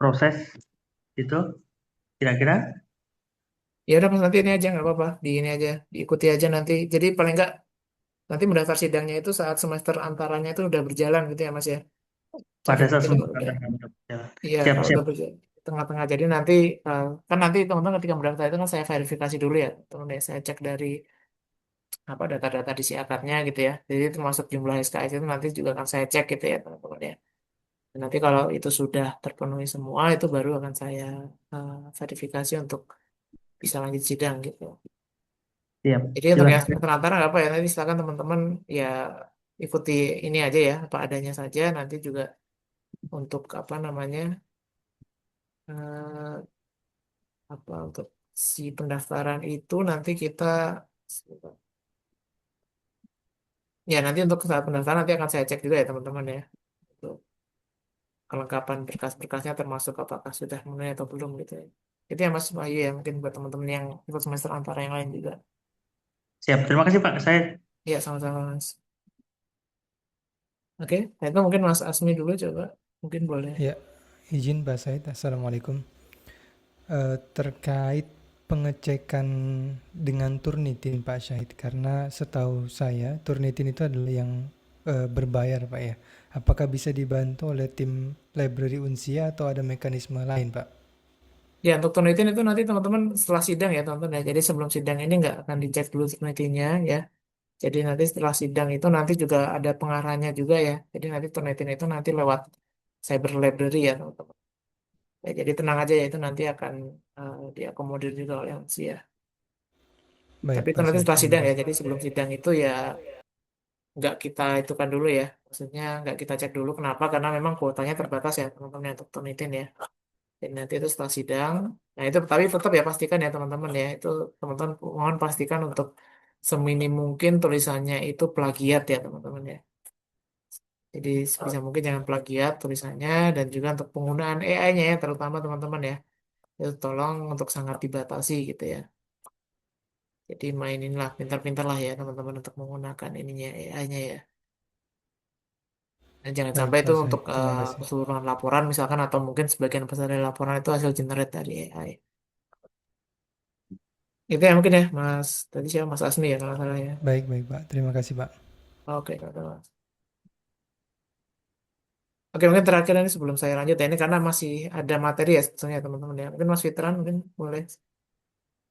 proses itu. Kira-kira Ya udah Mas, nanti ini aja nggak apa-apa. Di ini aja, diikuti aja nanti. Jadi paling nggak nanti mendaftar sidangnya itu saat semester antaranya itu udah berjalan gitu ya Mas ya. pada Sampai saat nanti kalau semester udah, antara berjalan. iya kalau Siap-siap. udah berjalan tengah-tengah. Jadi nanti kan nanti teman-teman ketika mendaftar itu kan saya verifikasi dulu ya. Teman ya, saya cek dari apa data-data di siakatnya gitu ya. Jadi termasuk jumlah SKS itu nanti juga akan saya cek gitu ya teman-teman ya. Dan nanti kalau itu sudah terpenuhi semua, itu baru akan saya verifikasi untuk bisa lanjut sidang gitu. Siap. Jadi untuk yang Silakan. semester antara nggak apa ya, nanti silakan teman-teman ya ikuti ini aja ya, apa adanya saja. Nanti juga untuk apa namanya, eh, apa untuk si pendaftaran itu nanti kita, ya nanti untuk saat pendaftaran nanti akan saya cek juga ya teman-teman ya. Untuk kelengkapan berkas-berkasnya termasuk apakah sudah memenuhi atau belum gitu ya. Itu ya Mas Wahyu ya, mungkin buat teman-teman yang ikut semester antara yang lain juga. Siap. Terima kasih Pak. Saya Iya, sama-sama Mas. Oke, nah itu mungkin Mas Asmi dulu coba. Mungkin boleh. Ya, izin Pak Said. Assalamualaikum. Terkait pengecekan dengan Turnitin Pak Syahid, karena setahu saya Turnitin itu adalah yang berbayar Pak ya. Apakah bisa dibantu oleh tim library Unsia atau ada mekanisme lain Pak? Ya, untuk turnitin itu nanti teman-teman setelah sidang ya teman-teman ya. Jadi sebelum sidang ini nggak akan dicek dulu turnitinnya ya. Jadi nanti setelah sidang itu nanti juga ada pengarahnya juga ya. Jadi nanti turnitin itu nanti lewat cyber library ya teman-teman. Ya, jadi tenang aja ya itu nanti akan diakomodir juga oleh Unsia. Tapi Baik itu Pak nanti Syahid, setelah terima sidang ya. kasih. Jadi sebelum sidang itu ya nggak kita itukan dulu ya. Maksudnya nggak kita cek dulu kenapa? Karena memang kuotanya terbatas ya teman-teman untuk turnitin ya. Dan nanti itu setelah sidang, nah itu tapi tetap ya pastikan ya teman-teman ya itu teman-teman mohon pastikan untuk seminim mungkin tulisannya itu plagiat ya teman-teman ya. Jadi sebisa mungkin jangan plagiat tulisannya dan juga untuk penggunaan AI-nya ya terutama teman-teman ya itu tolong untuk sangat dibatasi gitu ya. Jadi mainin lah pintar-pintar lah ya teman-teman untuk menggunakan ininya AI-nya ya. Dan jangan Baik sampai itu Pak Syahid, untuk terima kasih. keseluruhan laporan misalkan atau mungkin sebagian besar dari laporan itu hasil generate dari AI. Itu ya mungkin ya, Mas. Tadi siapa Mas Asmi ya kalau nggak salah ya. Baik, baik Pak, terima kasih Pak. Oke, kalau ada Mas. Oke, mungkin terakhir ini sebelum saya lanjut ya, ini karena masih ada materi ya sebetulnya teman-teman ya. Mungkin Mas Fitran mungkin boleh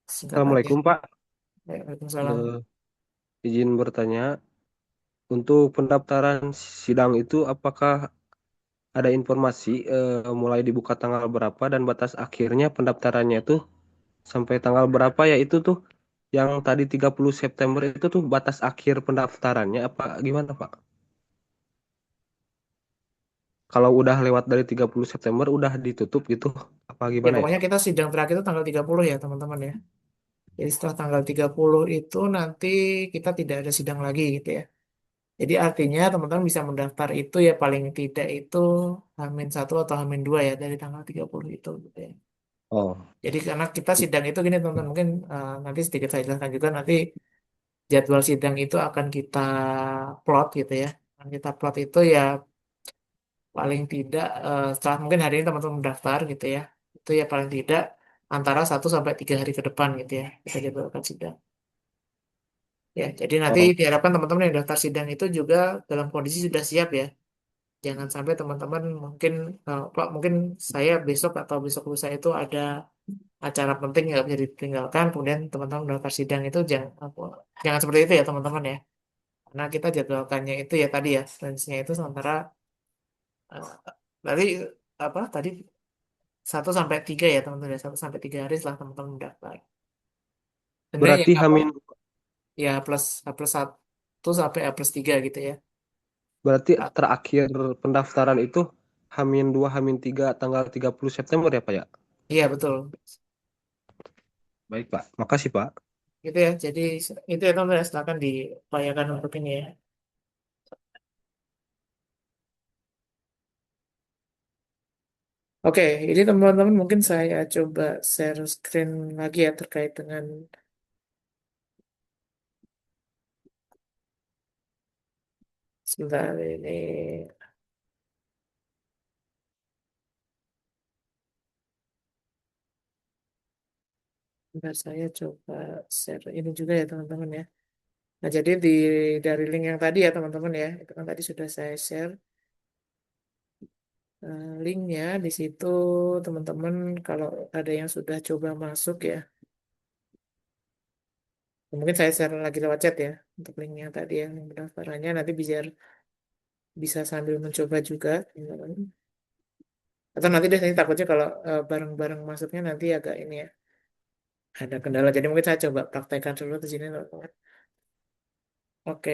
singkat aja. Assalamualaikum Pak. Ya, Waalaikumsalam. Izin bertanya, untuk pendaftaran sidang itu apakah ada informasi mulai dibuka tanggal berapa dan batas akhirnya pendaftarannya itu sampai tanggal berapa ya itu tuh yang tadi 30 September itu tuh batas akhir pendaftarannya apa gimana Pak? Kalau udah lewat dari 30 September udah ditutup gitu apa Ya, gimana ya? pokoknya kita sidang terakhir itu tanggal 30 ya teman-teman ya. Jadi setelah tanggal 30 itu nanti kita tidak ada sidang lagi gitu ya. Jadi artinya teman-teman bisa mendaftar itu ya paling tidak itu H-1 atau H-2 ya dari tanggal 30 itu gitu ya. Oh, Jadi karena kita sidang itu gini teman-teman, mungkin nanti sedikit saya jelaskan juga nanti jadwal sidang itu akan kita plot gitu ya. Akan kita plot itu ya paling tidak setelah mungkin hari ini teman-teman mendaftar gitu ya. Itu ya paling tidak antara 1 sampai 3 hari ke depan gitu ya. Kita jadwalkan sidang. Ya, jadi nanti oh, diharapkan teman-teman yang daftar sidang itu juga dalam kondisi sudah siap ya. Jangan sampai teman-teman mungkin Pak mungkin saya besok atau besok lusa itu ada acara penting nggak bisa ditinggalkan, kemudian teman-teman daftar sidang itu jangan seperti itu ya teman-teman ya. Karena kita jadwalkannya itu ya tadi ya, range-nya itu sementara eh, tadi apa tadi 1 sampai 3 ya teman-teman ya, 1 sampai 3 hari setelah teman-teman mendaftar. Sebenarnya ya berarti apa Hamin ya plus 1 sampai plus 3 gitu ya. berarti Ah, terakhir pendaftaran itu Hamin 2 Hamin 3 tanggal 30 September ya Pak ya? iya betul. Baik Pak, makasih Pak. Gitu ya. Jadi itu ya teman-teman ya, silakan diupayakan untuk ini ya. Oke, ini teman-teman mungkin saya coba share screen lagi ya terkait dengan sebentar ini. Sebentar saya coba share ini juga ya teman-teman ya. Nah, jadi dari link yang tadi ya teman-teman ya, itu kan tadi sudah saya share linknya di situ teman-teman kalau ada yang sudah coba masuk ya, mungkin saya share lagi lewat chat ya untuk linknya tadi ya, link pendaftarannya nanti bisa sambil mencoba juga, teman-teman. Atau nanti deh ini takutnya kalau bareng-bareng masuknya nanti agak ini ya ada kendala. Jadi mungkin saya coba praktekkan dulu di sini teman-teman. Oke,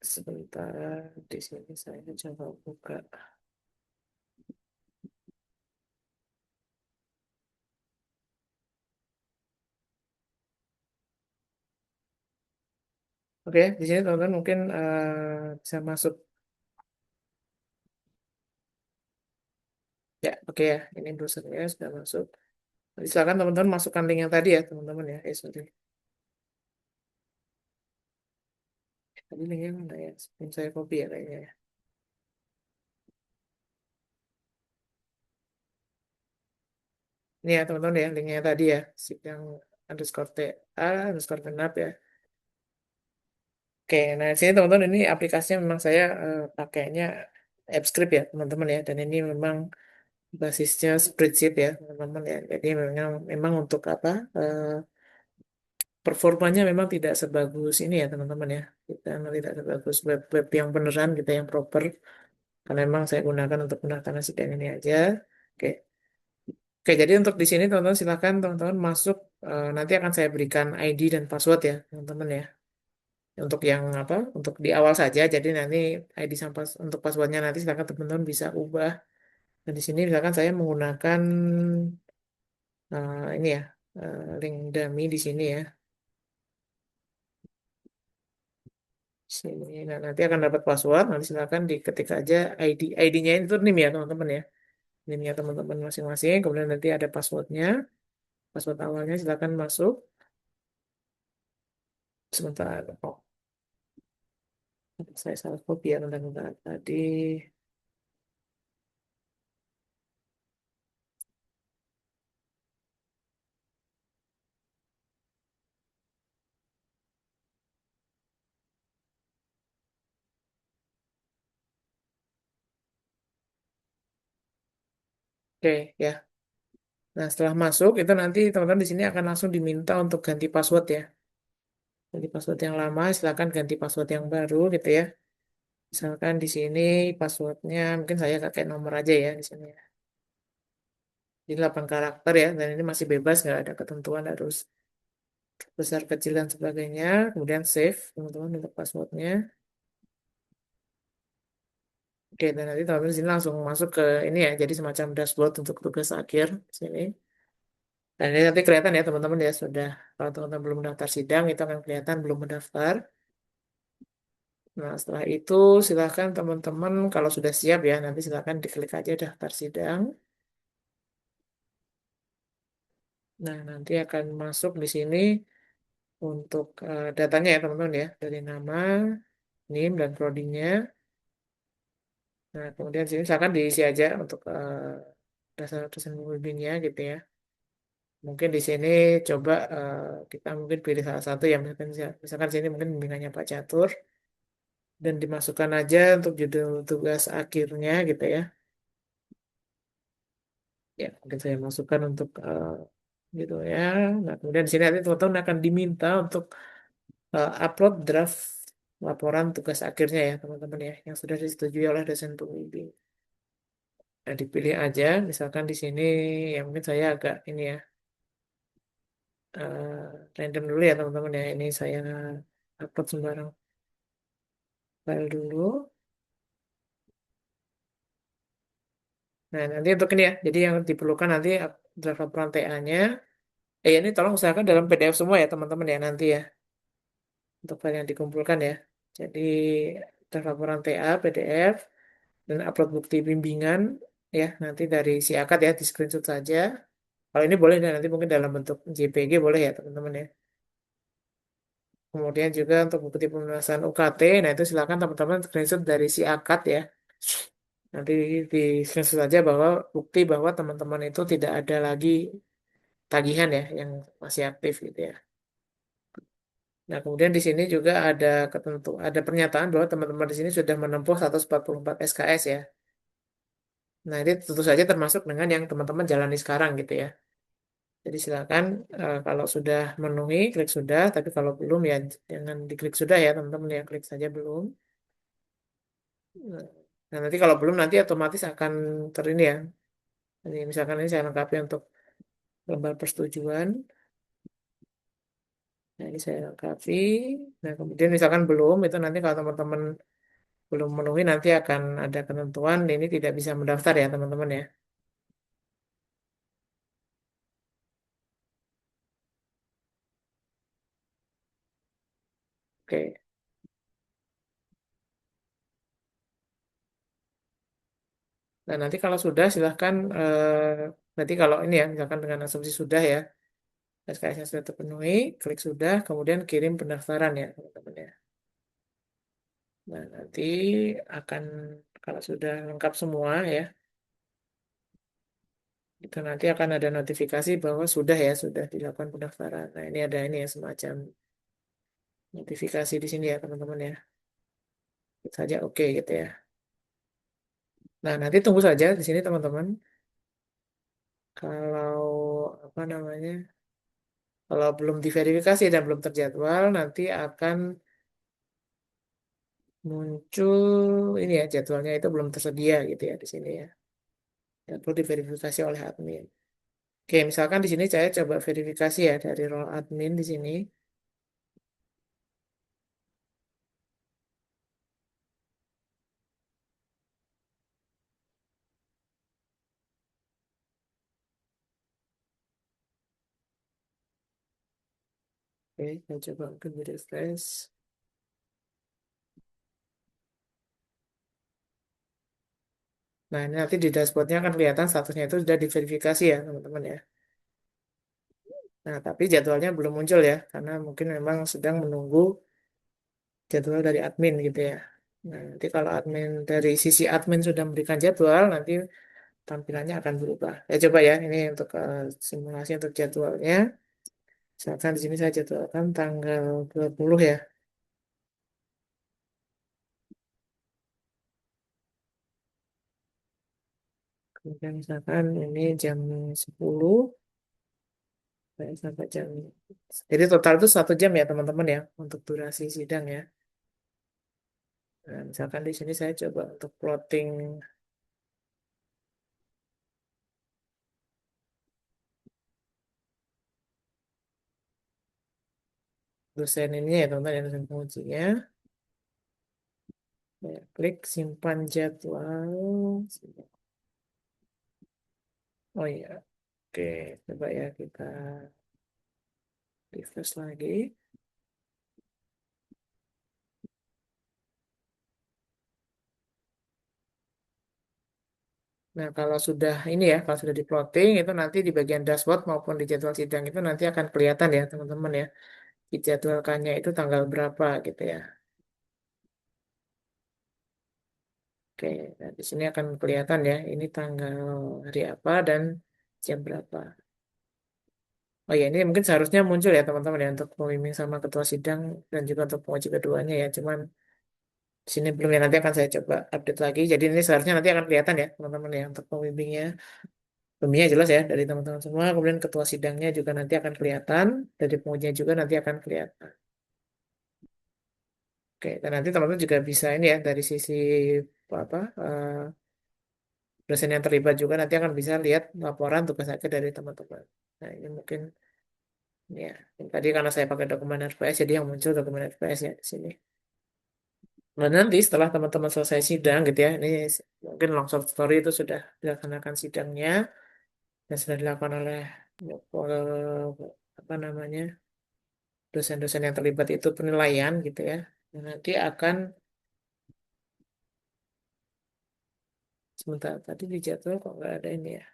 sebentar di sini saya coba buka. Oke, di sini teman-teman mungkin bisa masuk. Ya, oke ya. Ini browsernya sudah masuk. Jadi silakan teman-teman masukkan link yang tadi ya, teman-teman ya. Sorry. Tadi linknya mana ya? Sebelum saya copy ya kayaknya ya. Ini ya teman-teman ya, linknya tadi ya. Yang underscore TA, underscore genap ya. Oke, nah di sini teman-teman ini aplikasinya memang saya pakainya AppScript ya, teman-teman ya. Dan ini memang basisnya spreadsheet ya, teman-teman ya. Jadi memang untuk apa? Performanya memang tidak sebagus ini ya teman-teman ya. Kita memang tidak sebagus web-web yang beneran kita yang proper. Karena memang saya gunakan untuk pendaftaran sidang ini aja. Oke. Oke, jadi untuk di sini teman-teman silakan teman-teman masuk. Nanti akan saya berikan ID dan password ya teman-teman ya. Untuk yang apa? Untuk di awal saja. Jadi nanti ID sama untuk passwordnya nanti silakan teman-teman bisa ubah. Dan di sini misalkan saya menggunakan ini ya link dummy di sini ya. Sini. Nah, nanti akan dapat password. Nanti silakan diketik aja ID. ID-nya itu NIM ya, teman-teman ya. NIM-nya teman-teman masing-masing. Kemudian nanti ada passwordnya. Password awalnya silakan masuk. Sebentar. Oh, saya salah copy ya, bentar-bentar. Tadi. Oke, ya. Nah, setelah masuk itu nanti teman-teman di sini akan langsung diminta untuk ganti password ya. Ganti password yang lama, silakan ganti password yang baru gitu ya. Misalkan di sini passwordnya mungkin saya pakai nomor aja ya di sini. Jadi 8 karakter ya, dan ini masih bebas, nggak ada ketentuan harus besar, kecil, dan sebagainya. Kemudian save, teman-teman, untuk passwordnya. Oke, dan nanti teman-teman di sini langsung masuk ke ini ya, jadi semacam dashboard untuk tugas akhir di sini. Dan ini nanti kelihatan ya teman-teman ya, sudah, kalau teman-teman belum mendaftar sidang, itu akan kelihatan belum mendaftar. Nah, setelah itu silakan teman-teman, kalau sudah siap ya, nanti silakan diklik aja daftar sidang. Nah, nanti akan masuk di sini untuk datanya ya teman-teman ya, dari nama, NIM, dan prodinya. Nah, kemudian sini misalkan diisi aja untuk dasar dosen pembimbingnya gitu ya. Mungkin di sini coba kita mungkin pilih salah satu ya, misalkan sini mungkin bimbingannya Pak Catur, dan dimasukkan aja untuk judul tugas akhirnya gitu ya. Ya, mungkin saya masukkan untuk gitu ya. Nah, kemudian di sini nanti teman-teman akan diminta untuk upload draft laporan tugas akhirnya ya teman-teman ya, yang sudah disetujui oleh dosen pembimbing. Nah, dipilih aja, misalkan di sini ya mungkin saya agak ini ya, random dulu ya teman-teman ya. Ini saya upload sembarang file dulu. Nah, nanti untuk ini ya, jadi yang diperlukan nanti draft laporan TA-nya. Ini tolong usahakan dalam PDF semua ya teman-teman ya nanti ya, untuk file yang dikumpulkan ya. Jadi draft laporan TA, PDF, dan upload bukti bimbingan ya, nanti dari si akad ya, di screenshot saja. Kalau ini boleh dan nanti mungkin dalam bentuk JPG boleh ya teman-teman ya. Kemudian juga untuk bukti pelunasan UKT, nah itu silakan teman-teman screenshot dari si akad ya. Nanti di screenshot saja bahwa bukti bahwa teman-teman itu tidak ada lagi tagihan ya yang masih aktif gitu ya. Nah, kemudian di sini juga ada pernyataan bahwa teman-teman di sini sudah menempuh 144 SKS ya. Nah, ini tentu saja termasuk dengan yang teman-teman jalani sekarang gitu ya. Jadi silakan kalau sudah memenuhi klik sudah, tapi kalau belum ya jangan diklik sudah ya teman-teman ya, klik saja belum. Nah, nanti kalau belum nanti otomatis akan ini ya. Ini misalkan ini saya lengkapi untuk lembar persetujuan. Nah, ini saya lengkapi. Nah, kemudian misalkan belum, itu nanti kalau teman-teman belum memenuhi nanti akan ada ketentuan ini tidak bisa mendaftar ya teman-teman ya. Oke. Nah, nanti kalau sudah silahkan nanti kalau ini ya misalkan dengan asumsi sudah ya, SKS-nya sudah terpenuhi, klik sudah, kemudian kirim pendaftaran ya teman-teman ya. Nah, nanti akan kalau sudah lengkap semua ya, itu nanti akan ada notifikasi bahwa sudah ya, sudah dilakukan pendaftaran. Nah, ini ada ini ya semacam notifikasi di sini ya teman-teman ya. Klik saja oke gitu ya. Nah, nanti tunggu saja di sini teman-teman. Kalau apa namanya? Kalau belum diverifikasi dan belum terjadwal, nanti akan muncul ini ya jadwalnya itu belum tersedia gitu ya di sini ya. Ya, perlu diverifikasi oleh admin. Oke, misalkan di sini saya coba verifikasi ya dari role admin di sini. Oke, saya coba mungkin di refresh. Nah, ini nanti di dashboardnya akan kelihatan statusnya itu sudah diverifikasi ya teman-teman ya. Nah, tapi jadwalnya belum muncul ya, karena mungkin memang sedang menunggu jadwal dari admin gitu ya. Nah, nanti kalau admin dari sisi admin sudah memberikan jadwal, nanti tampilannya akan berubah. Ya coba ya, ini untuk simulasi untuk jadwalnya. Misalkan di sini saya jadwalkan tanggal 20 ya. Kemudian misalkan ini jam 10 sampai jam. Jadi total itu 1 jam ya teman-teman ya untuk durasi sidang ya. Nah, misalkan di sini saya coba untuk plotting dosen ini ya teman-teman ya, dosen pengujinya. Saya klik simpan jadwal. Oh iya, oke, coba ya kita refresh lagi. Nah, kalau sudah ini ya, kalau sudah di plotting itu nanti di bagian dashboard maupun di jadwal sidang itu nanti akan kelihatan ya teman-teman ya. Dijadwalkannya itu tanggal berapa gitu ya. Oke, nah di sini akan kelihatan ya, ini tanggal hari apa dan jam berapa. Oh ya, ini mungkin seharusnya muncul ya teman-teman ya untuk pembimbing sama ketua sidang dan juga untuk penguji keduanya ya. Cuman di sini belum ya, nanti akan saya coba update lagi. Jadi ini seharusnya nanti akan kelihatan ya teman-teman ya untuk pembimbingnya. Pembimbingnya jelas ya dari teman-teman semua. Kemudian ketua sidangnya juga nanti akan kelihatan. Dari pengujinya juga nanti akan kelihatan. Oke, dan nanti teman-teman juga bisa ini ya dari sisi apa dosen yang terlibat juga nanti akan bisa lihat laporan tugas akhir dari teman-teman. Nah, ini mungkin ya, yang tadi karena saya pakai dokumen RPS jadi yang muncul dokumen RPS ya di sini. Nah, nanti setelah teman-teman selesai sidang gitu ya, ini mungkin long short story itu sudah dilaksanakan sidangnya dan sudah dilakukan oleh apa namanya dosen-dosen yang terlibat itu penilaian gitu ya. Dan nanti akan sementara tadi di jadwal kok nggak ada ini ya.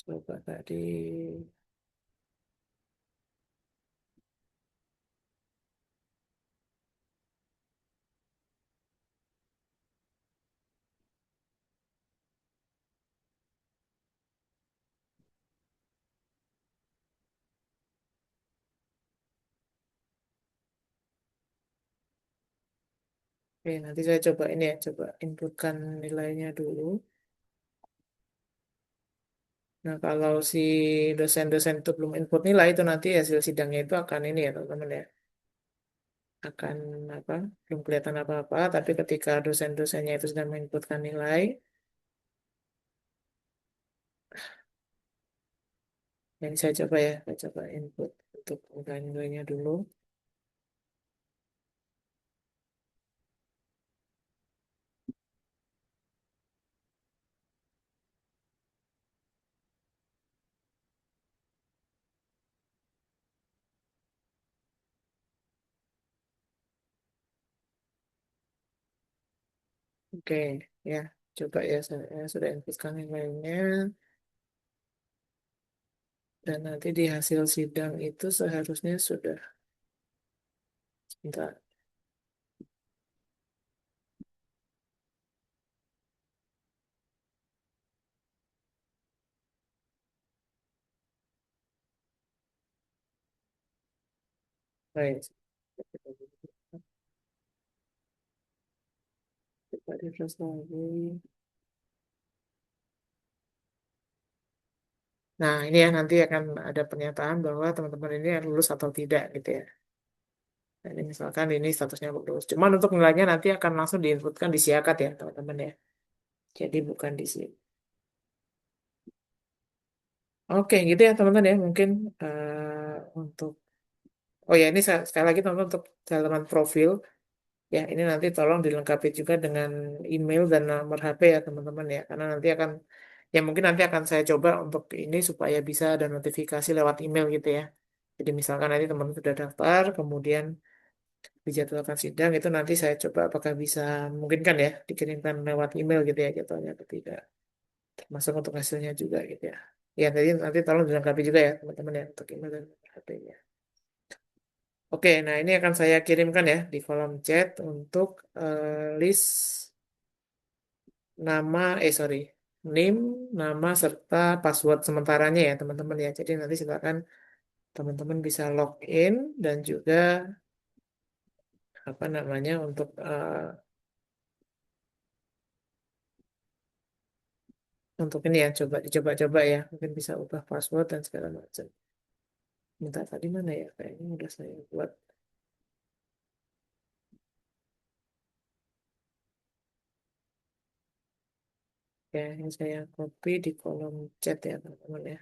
Coba tadi. Oke, nanti saya coba ini ya, coba inputkan nilainya dulu. Nah, kalau si dosen-dosen itu belum input nilai, itu nanti hasil sidangnya itu akan ini ya, teman-teman ya. Akan apa, belum kelihatan apa-apa, tapi ketika dosen-dosennya itu sudah menginputkan nilai, yang saya coba ya, saya coba input untuk nilai-nilainya dulu. Oke, ya, coba ya, saya sudah inputkan nilainya. Dan nanti di hasil sidang itu seharusnya sudah, sebentar. Baik, coba refresh lagi. Nah, ini ya nanti akan ada pernyataan bahwa teman-teman ini lulus atau tidak gitu ya. Nah, ini misalkan ini statusnya lulus. Cuman untuk nilainya nanti akan langsung diinputkan di Siakat ya, teman-teman ya. Jadi bukan di sini. Oke, gitu ya teman-teman ya. Mungkin untuk oh ya ini sekali lagi teman-teman untuk halaman profil ya ini nanti tolong dilengkapi juga dengan email dan nomor HP ya teman-teman ya. Karena nanti akan ya mungkin nanti akan saya coba untuk ini supaya bisa ada notifikasi lewat email gitu ya. Jadi misalkan nanti teman-teman sudah daftar, kemudian dijadwalkan sidang itu nanti saya coba apakah bisa memungkinkan ya dikirimkan lewat email gitu ya jadwalnya atau tidak. Termasuk untuk hasilnya juga gitu ya. Ya tadi nanti tolong dilengkapi juga ya teman-teman ya untuk email dan HP-nya. Oke, nah ini akan saya kirimkan ya di kolom chat untuk list nama, name, nama serta password sementaranya ya teman-teman ya. Jadi nanti silakan teman-teman bisa login dan juga apa namanya untuk ini ya coba dicoba-coba ya mungkin bisa ubah password dan segala macam. Minta tadi mana ya kayaknya udah saya buat. Ya, ini saya copy di kolom chat ya teman-teman ya.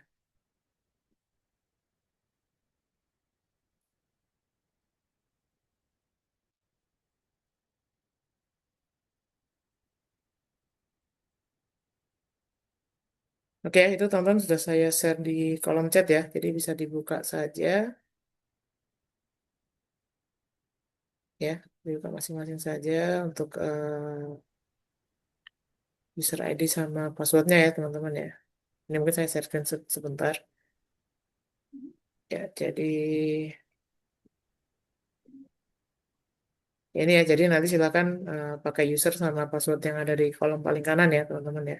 Oke, itu teman-teman sudah saya share di kolom chat ya, jadi bisa dibuka saja ya, dibuka masing-masing saja untuk user ID sama passwordnya ya teman-teman ya. Ini mungkin saya share screen sebentar. Ya, jadi ya ini ya, jadi nanti silakan pakai user sama password yang ada di kolom paling kanan ya teman-teman ya.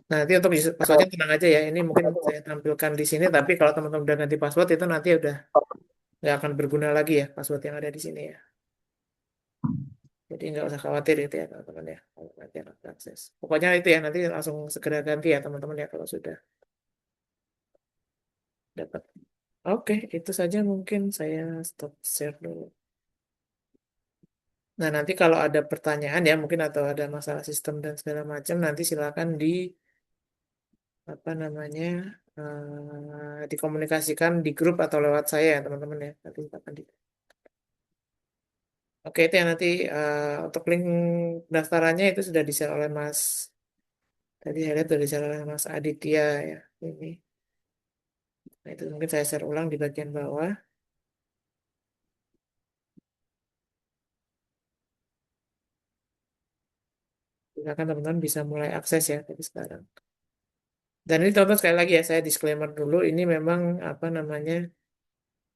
Nah, nanti untuk passwordnya tenang aja ya, ini mungkin saya tampilkan di sini, tapi kalau teman-teman udah ganti password itu nanti udah nggak akan berguna lagi ya password yang ada di sini ya. Jadi nggak usah khawatir gitu ya teman-teman ya, kalau nanti akan akses. Pokoknya itu ya, nanti langsung segera ganti ya teman-teman ya kalau sudah dapat. Oke, itu saja mungkin saya stop share dulu. Nah, nanti kalau ada pertanyaan ya mungkin atau ada masalah sistem dan segala macam, nanti silakan di apa namanya dikomunikasikan di grup atau lewat saya ya teman-teman ya. Nanti silakan di. Oke, itu yang nanti untuk link daftarannya itu sudah di-share oleh Mas. Tadi saya lihat sudah di-share oleh Mas Aditya ya. Ini. Nah, itu mungkin saya share ulang di bagian bawah. Silakan teman-teman bisa mulai akses ya dari sekarang. Dan ini teman-teman sekali lagi ya, saya disclaimer dulu, ini memang apa namanya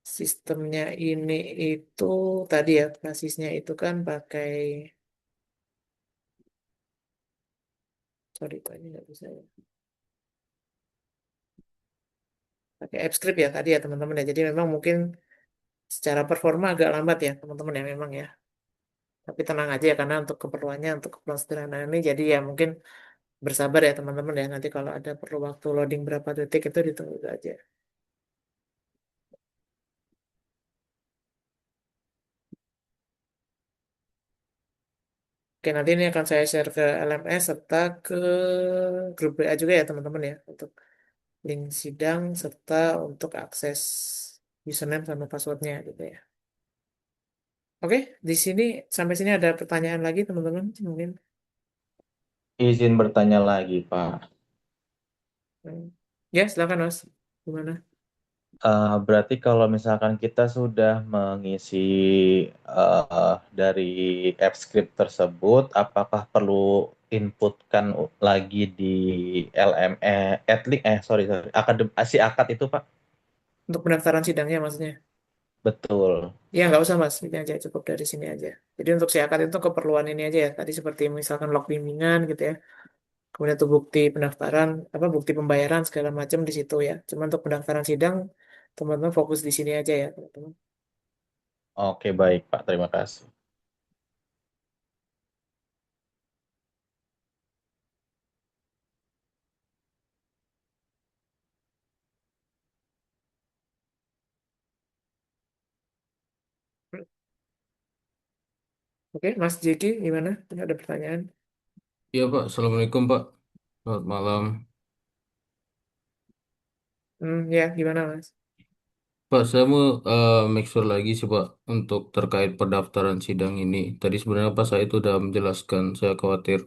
sistemnya ini itu tadi ya, basisnya itu kan pakai, sorry Pak, ini nggak bisa ya, pakai AppScript ya tadi ya teman-teman ya. Jadi memang mungkin secara performa agak lambat ya teman-teman ya memang ya. Tapi tenang aja ya karena untuk keperluannya, untuk keperluan sederhana ini, jadi ya mungkin bersabar ya teman-teman ya. Nanti kalau ada perlu waktu loading berapa detik itu ditunggu aja. Oke, nanti ini akan saya share ke LMS serta ke grup WA juga ya teman-teman ya. Untuk link sidang serta untuk akses username sama passwordnya gitu ya. Oke, di sini sampai sini ada pertanyaan lagi teman-teman mungkin. Izin bertanya lagi, Pak. Hmm. Ya, silakan Mas. Gimana? Berarti kalau misalkan kita sudah mengisi dari AppScript tersebut, apakah perlu inputkan lagi di LME, sorry, si akad itu, Pak? Untuk pendaftaran sidangnya maksudnya. Betul. Ya, nggak usah Mas. Ini aja cukup dari sini aja. Jadi untuk siakat itu keperluan ini aja ya. Tadi seperti misalkan log bimbingan gitu ya. Kemudian itu bukti pendaftaran, apa bukti pembayaran segala macam di situ ya. Cuma untuk pendaftaran sidang, teman-teman fokus di sini aja ya, teman-teman. Oke, baik, Pak. Terima kasih. Oke, Mas Jeki, gimana? Ada pertanyaan? Iya Pak, Assalamualaikum Pak. Selamat malam. Ya, gimana Mas? Pak, saya mau make sure lagi sih Pak untuk terkait pendaftaran sidang ini. Tadi sebenarnya Pak saya itu udah menjelaskan, saya khawatir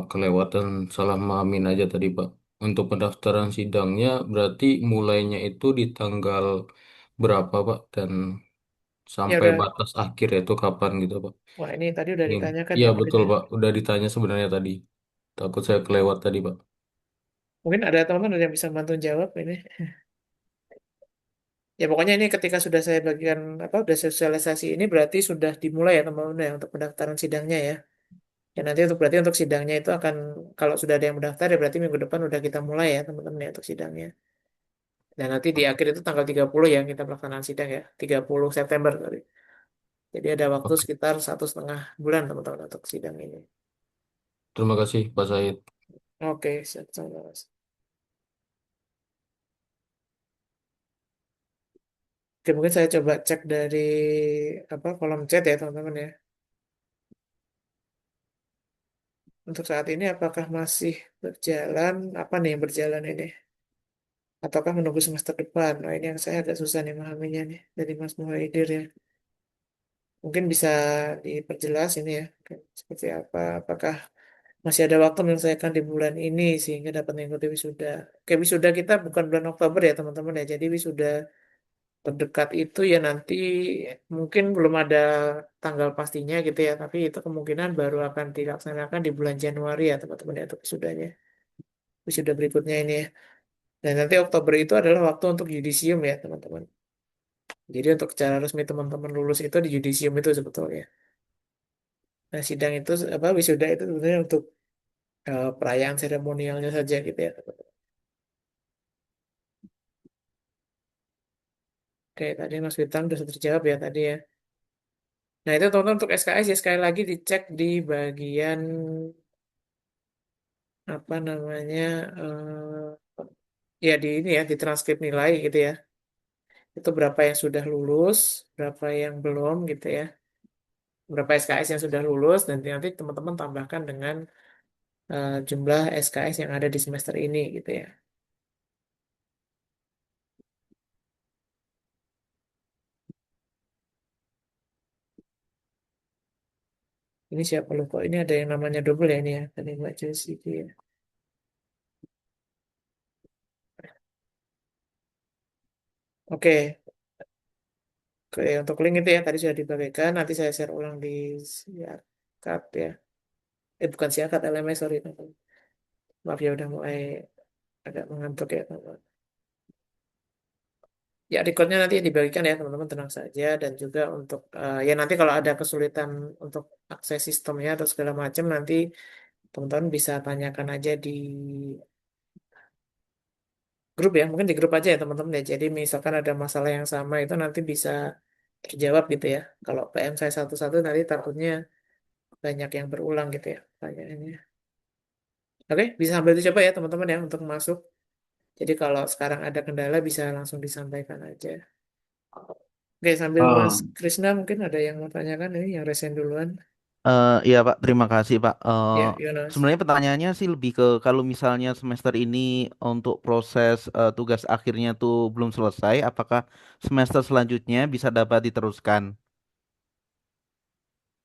kelewatan salah mahamin aja tadi Pak. Untuk pendaftaran sidangnya berarti mulainya itu di tanggal berapa Pak dan Ya sampai udah, batas akhir itu kapan gitu Pak? wah ini tadi udah Ini. ditanyakan Iya ya mungkin betul ya. Pak, udah ditanya sebenarnya tadi. Takut saya kelewat tadi Pak. Mungkin ada teman-teman yang bisa bantu jawab ini. Ya pokoknya ini ketika sudah saya bagikan apa udah sosialisasi ini berarti sudah dimulai ya teman-teman ya untuk pendaftaran sidangnya ya. Ya nanti untuk berarti untuk sidangnya itu akan kalau sudah ada yang mendaftar ya berarti minggu depan udah kita mulai ya teman-teman ya untuk sidangnya. Dan nanti di akhir itu tanggal 30 ya kita pelaksanaan sidang ya, 30 September tadi. Jadi ada waktu Oke, sekitar 1,5 bulan teman-teman untuk sidang ini. terima kasih Pak Said. Oke, siap sama Mas. Oke, mungkin saya coba cek dari apa kolom chat ya teman-teman ya. Untuk saat ini apakah masih berjalan? Apa nih yang berjalan ini? Ataukah menunggu semester depan? Nah, ini yang saya agak susah nih memahaminya nih dari Mas Muhaidir ya. Mungkin bisa diperjelas ini ya. Oke, seperti apa? Apakah masih ada waktu menyelesaikan di bulan ini sehingga dapat mengikuti wisuda? Oke, wisuda kita bukan bulan Oktober ya teman-teman ya. Jadi wisuda terdekat itu ya nanti mungkin belum ada tanggal pastinya gitu ya. Tapi itu kemungkinan baru akan dilaksanakan di bulan Januari ya teman-teman ya untuk wisudanya. Wisuda berikutnya ini ya. Dan nanti Oktober itu adalah waktu untuk yudisium ya teman-teman. Jadi untuk cara resmi teman-teman lulus itu di yudisium itu sebetulnya. Nah sidang itu apa wisuda itu sebenarnya untuk perayaan seremonialnya saja gitu ya teman-teman. Oke tadi Mas Witan sudah terjawab ya tadi ya. Nah itu teman-teman untuk SKS ya sekali lagi dicek di bagian apa namanya ya di ini ya di transkrip nilai gitu ya. Itu berapa yang sudah lulus, berapa yang belum gitu ya. Berapa SKS yang sudah lulus dan nanti teman-teman tambahkan dengan jumlah SKS yang ada di semester ini gitu ya. Ini siapa lupa? Ini ada yang namanya double ya ini ya. Tadi Mbak Josie itu ya. Oke, oke untuk link itu ya tadi sudah dibagikan. Nanti saya share ulang di Siakat ya. Bukan Siakat, LMS sorry teman. Maaf ya udah mulai agak mengantuk ya teman. Ya recordnya nanti dibagikan ya teman-teman tenang saja dan juga untuk ya nanti kalau ada kesulitan untuk akses sistemnya atau segala macam nanti teman-teman bisa tanyakan aja di grup ya, mungkin di grup aja ya teman-teman ya. Jadi misalkan ada masalah yang sama itu nanti bisa terjawab gitu ya. Kalau PM saya satu-satu nanti takutnya banyak yang berulang gitu ya pertanyaannya. Oke, bisa sambil dicoba ya teman-teman ya untuk masuk. Jadi kalau sekarang ada kendala bisa langsung disampaikan aja. Oke, sambil Mas Ah, Krisna mungkin ada yang mau tanyakan ini yang resen duluan. Iya Pak, terima kasih Pak. Ya, Yonas. Sebenarnya pertanyaannya sih lebih ke kalau misalnya semester ini untuk proses tugas akhirnya tuh belum selesai, apakah semester selanjutnya bisa dapat diteruskan?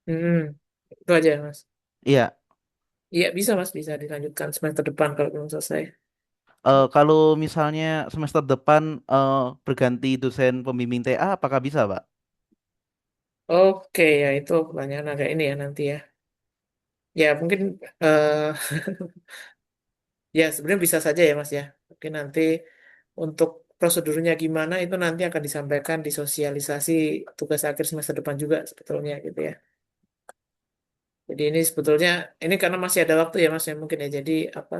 Hmm, itu aja Mas. Iya, Iya bisa Mas, bisa dilanjutkan semester depan kalau belum selesai. kalau misalnya semester depan berganti dosen pembimbing TA, apakah bisa Pak? Oke, ya itu pertanyaan agak ini ya nanti ya. Ya mungkin eh ya sebenarnya bisa saja ya Mas ya. Mungkin nanti untuk prosedurnya gimana itu nanti akan disampaikan di sosialisasi tugas akhir semester depan juga sebetulnya gitu ya. Jadi ini sebetulnya ini karena masih ada waktu ya Mas ya mungkin ya. Jadi apa?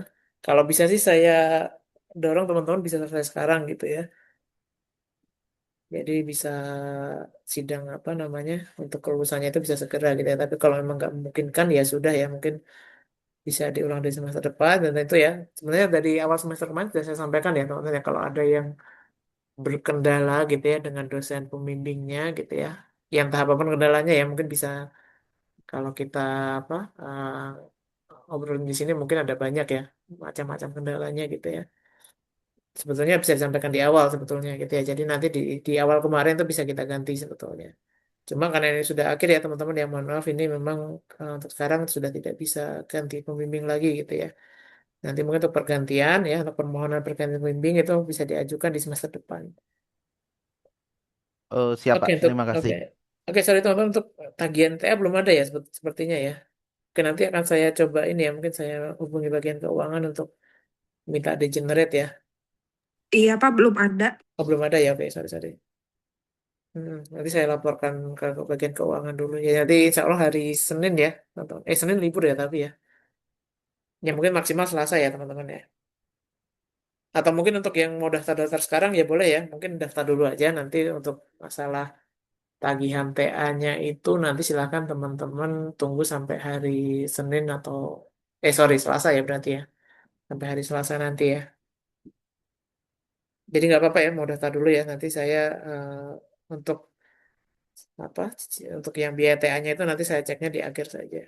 Kalau bisa sih saya dorong teman-teman bisa selesai sekarang gitu ya. Jadi bisa sidang apa namanya untuk kelulusannya itu bisa segera gitu ya. Tapi kalau memang nggak memungkinkan ya sudah ya mungkin bisa diulang di semester depan dan itu ya sebenarnya dari awal semester kemarin sudah saya sampaikan ya teman-teman ya kalau ada yang berkendala gitu ya dengan dosen pembimbingnya gitu ya yang tahap apapun kendalanya ya mungkin bisa kalau kita apa obrolin di sini mungkin ada banyak ya macam-macam kendalanya gitu ya sebetulnya bisa disampaikan di awal sebetulnya gitu ya jadi nanti di awal kemarin tuh bisa kita ganti sebetulnya cuma karena ini sudah akhir ya teman-teman ya mohon maaf ini memang untuk sekarang sudah tidak bisa ganti pembimbing lagi gitu ya. Nanti mungkin untuk pergantian ya, untuk permohonan pergantian pembimbing itu bisa diajukan di semester depan. Siap Oke, Pak, untuk terima oke. kasih. Oke, sorry teman-teman untuk tagihan TA belum ada ya sepertinya ya. Oke, nanti akan saya coba ini ya, mungkin saya hubungi bagian keuangan untuk minta degenerate ya. Iya, Pak, belum ada. Oh, belum ada ya. Oke, sorry, sorry. Nanti saya laporkan ke bagian keuangan dulu ya. Nanti insya Allah hari Senin ya. Atau, Senin libur ya tapi ya. Ya mungkin maksimal Selasa ya teman-teman ya. Atau mungkin untuk yang mau daftar-daftar sekarang ya boleh ya, mungkin daftar dulu aja nanti untuk masalah tagihan TA-nya itu nanti silakan teman-teman tunggu sampai hari Senin atau sorry Selasa ya berarti ya, sampai hari Selasa nanti ya. Jadi nggak apa-apa ya mau daftar dulu ya, nanti saya untuk apa untuk yang biaya TA-nya itu nanti saya ceknya di akhir saja.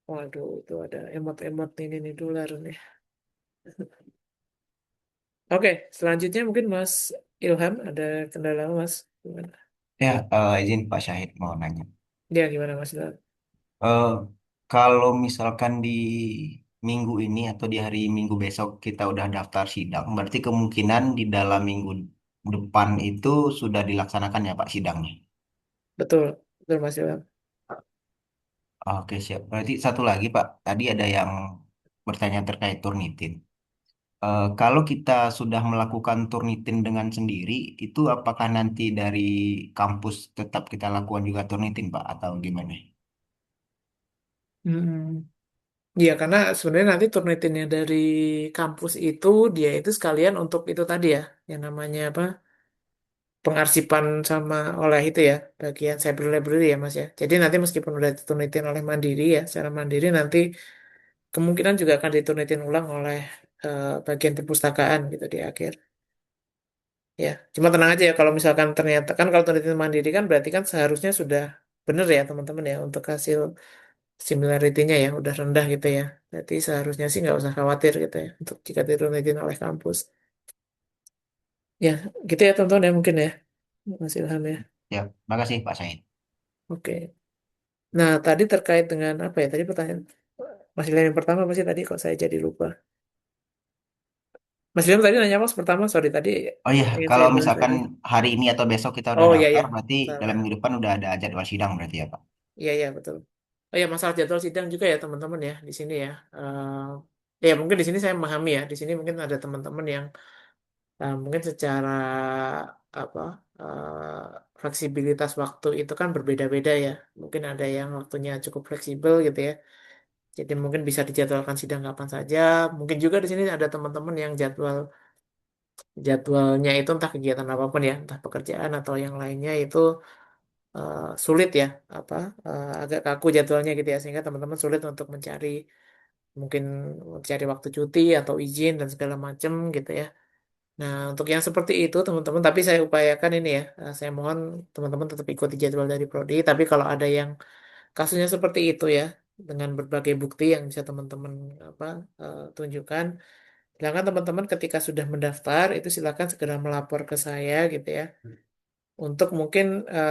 Waduh, itu ada emot-emot ini nih dolar nih. Oke, selanjutnya mungkin Mas Ilham ada kendala Mas? Gimana? Ya, izin Pak Syahid mau nanya. Dia gimana Mas Ilham? Eh, Kalau misalkan di minggu ini atau di hari minggu besok kita udah daftar sidang, berarti kemungkinan di dalam minggu depan itu sudah dilaksanakan ya Pak sidangnya. Betul, betul Mas Ilham. Oke, siap. Berarti satu lagi Pak, tadi ada yang bertanya terkait Turnitin. Kalau kita sudah melakukan Turnitin dengan sendiri, itu apakah nanti dari kampus tetap kita lakukan juga Turnitin Pak atau gimana? Hmm. Iya, karena sebenarnya nanti turnitinnya dari kampus itu dia itu sekalian untuk itu tadi ya, yang namanya apa? Pengarsipan sama oleh itu ya, bagian cyber library ya Mas ya. Jadi nanti meskipun udah diturnitin oleh Mandiri ya, secara Mandiri nanti kemungkinan juga akan diturnitin ulang oleh bagian perpustakaan gitu di akhir. Ya, cuma tenang aja ya kalau misalkan ternyata kan kalau turnitin Mandiri kan berarti kan seharusnya sudah benar ya teman-teman ya untuk hasil similarity-nya ya udah rendah gitu ya. Berarti seharusnya sih nggak usah khawatir gitu ya untuk jika diturunkan oleh kampus. Ya, gitu ya teman-teman ya mungkin ya Mas Ilham ya. Ya, makasih Pak Syahid. Oke. Nah, tadi terkait dengan apa ya? Tadi pertanyaan Mas Ilham yang pertama apa sih tadi kok saya jadi lupa. Mas Ilham tadi nanya apa pertama? Sorry tadi Oh iya, ingin kalau saya bahas misalkan lagi. hari ini atau besok kita udah Oh iya daftar, ya, berarti dalam salah. minggu depan udah ada jadwal sidang berarti ya Pak? Iya iya betul. Oh ya masalah jadwal sidang juga ya teman-teman ya di sini ya. Ya mungkin di sini saya memahami ya. Di sini mungkin ada teman-teman yang mungkin secara apa fleksibilitas waktu itu kan berbeda-beda ya. Mungkin ada yang waktunya cukup fleksibel gitu ya. Jadi mungkin bisa dijadwalkan sidang kapan saja. Mungkin juga di sini ada teman-teman yang jadwalnya itu entah kegiatan apapun ya, entah pekerjaan atau yang lainnya itu sulit ya, apa agak kaku jadwalnya gitu ya, sehingga teman-teman sulit untuk mungkin mencari waktu cuti atau izin dan segala macam gitu ya. Nah, untuk yang seperti itu teman-teman, tapi saya upayakan ini ya, saya mohon teman-teman tetap ikuti jadwal dari Prodi. Tapi kalau ada yang kasusnya seperti itu ya, dengan berbagai bukti yang bisa teman-teman apa tunjukkan, silakan teman-teman ketika sudah mendaftar itu silakan segera melapor ke saya gitu ya. Untuk mungkin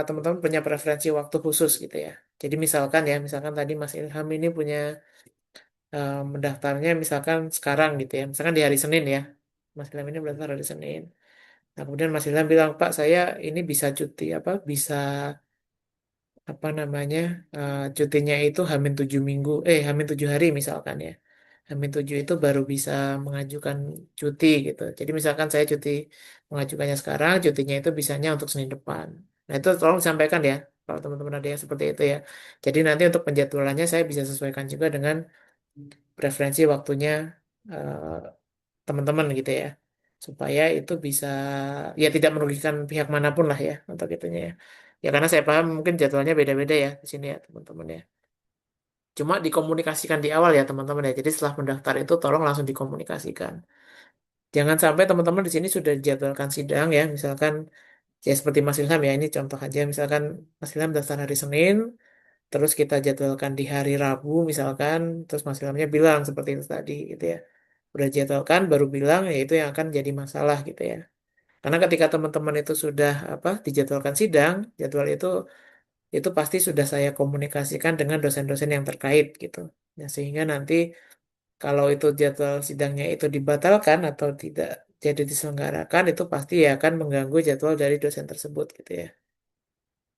teman-teman punya preferensi waktu khusus gitu ya. Jadi misalkan ya, misalkan tadi Mas Ilham ini punya mendaftarnya misalkan sekarang gitu ya, misalkan di hari Senin ya. Mas Ilham ini mendaftar hari Senin. Nah, kemudian Mas Ilham bilang, Pak, saya ini bisa cuti apa? Bisa apa namanya? Cutinya itu Hamin 7 minggu, Hamin 7 hari misalkan ya. Hamin 7 itu baru bisa mengajukan cuti gitu. Jadi misalkan saya cuti mengajukannya sekarang, cutinya itu bisanya untuk Senin depan. Nah, itu tolong disampaikan ya, kalau teman-teman ada yang seperti itu ya. Jadi nanti untuk penjadwalannya saya bisa sesuaikan juga dengan preferensi waktunya eh, teman-teman gitu ya, supaya itu bisa ya tidak merugikan pihak manapun lah ya untuk itunya ya. Ya karena saya paham mungkin jadwalnya beda-beda ya di sini ya teman-teman ya. Cuma dikomunikasikan di awal ya teman-teman ya. Jadi setelah mendaftar itu tolong langsung dikomunikasikan. Jangan sampai teman-teman di sini sudah dijadwalkan sidang ya, misalkan ya seperti Mas Ilham ya, ini contoh aja misalkan Mas Ilham daftar hari Senin, terus kita jadwalkan di hari Rabu misalkan, terus Mas Ilhamnya bilang seperti itu tadi gitu ya. Udah jadwalkan baru bilang ya itu yang akan jadi masalah gitu ya. Karena ketika teman-teman itu sudah apa dijadwalkan sidang, jadwal itu pasti sudah saya komunikasikan dengan dosen-dosen yang terkait gitu. Nah, sehingga nanti kalau itu jadwal sidangnya itu dibatalkan atau tidak jadi diselenggarakan itu pasti ya akan mengganggu jadwal dari dosen tersebut gitu ya.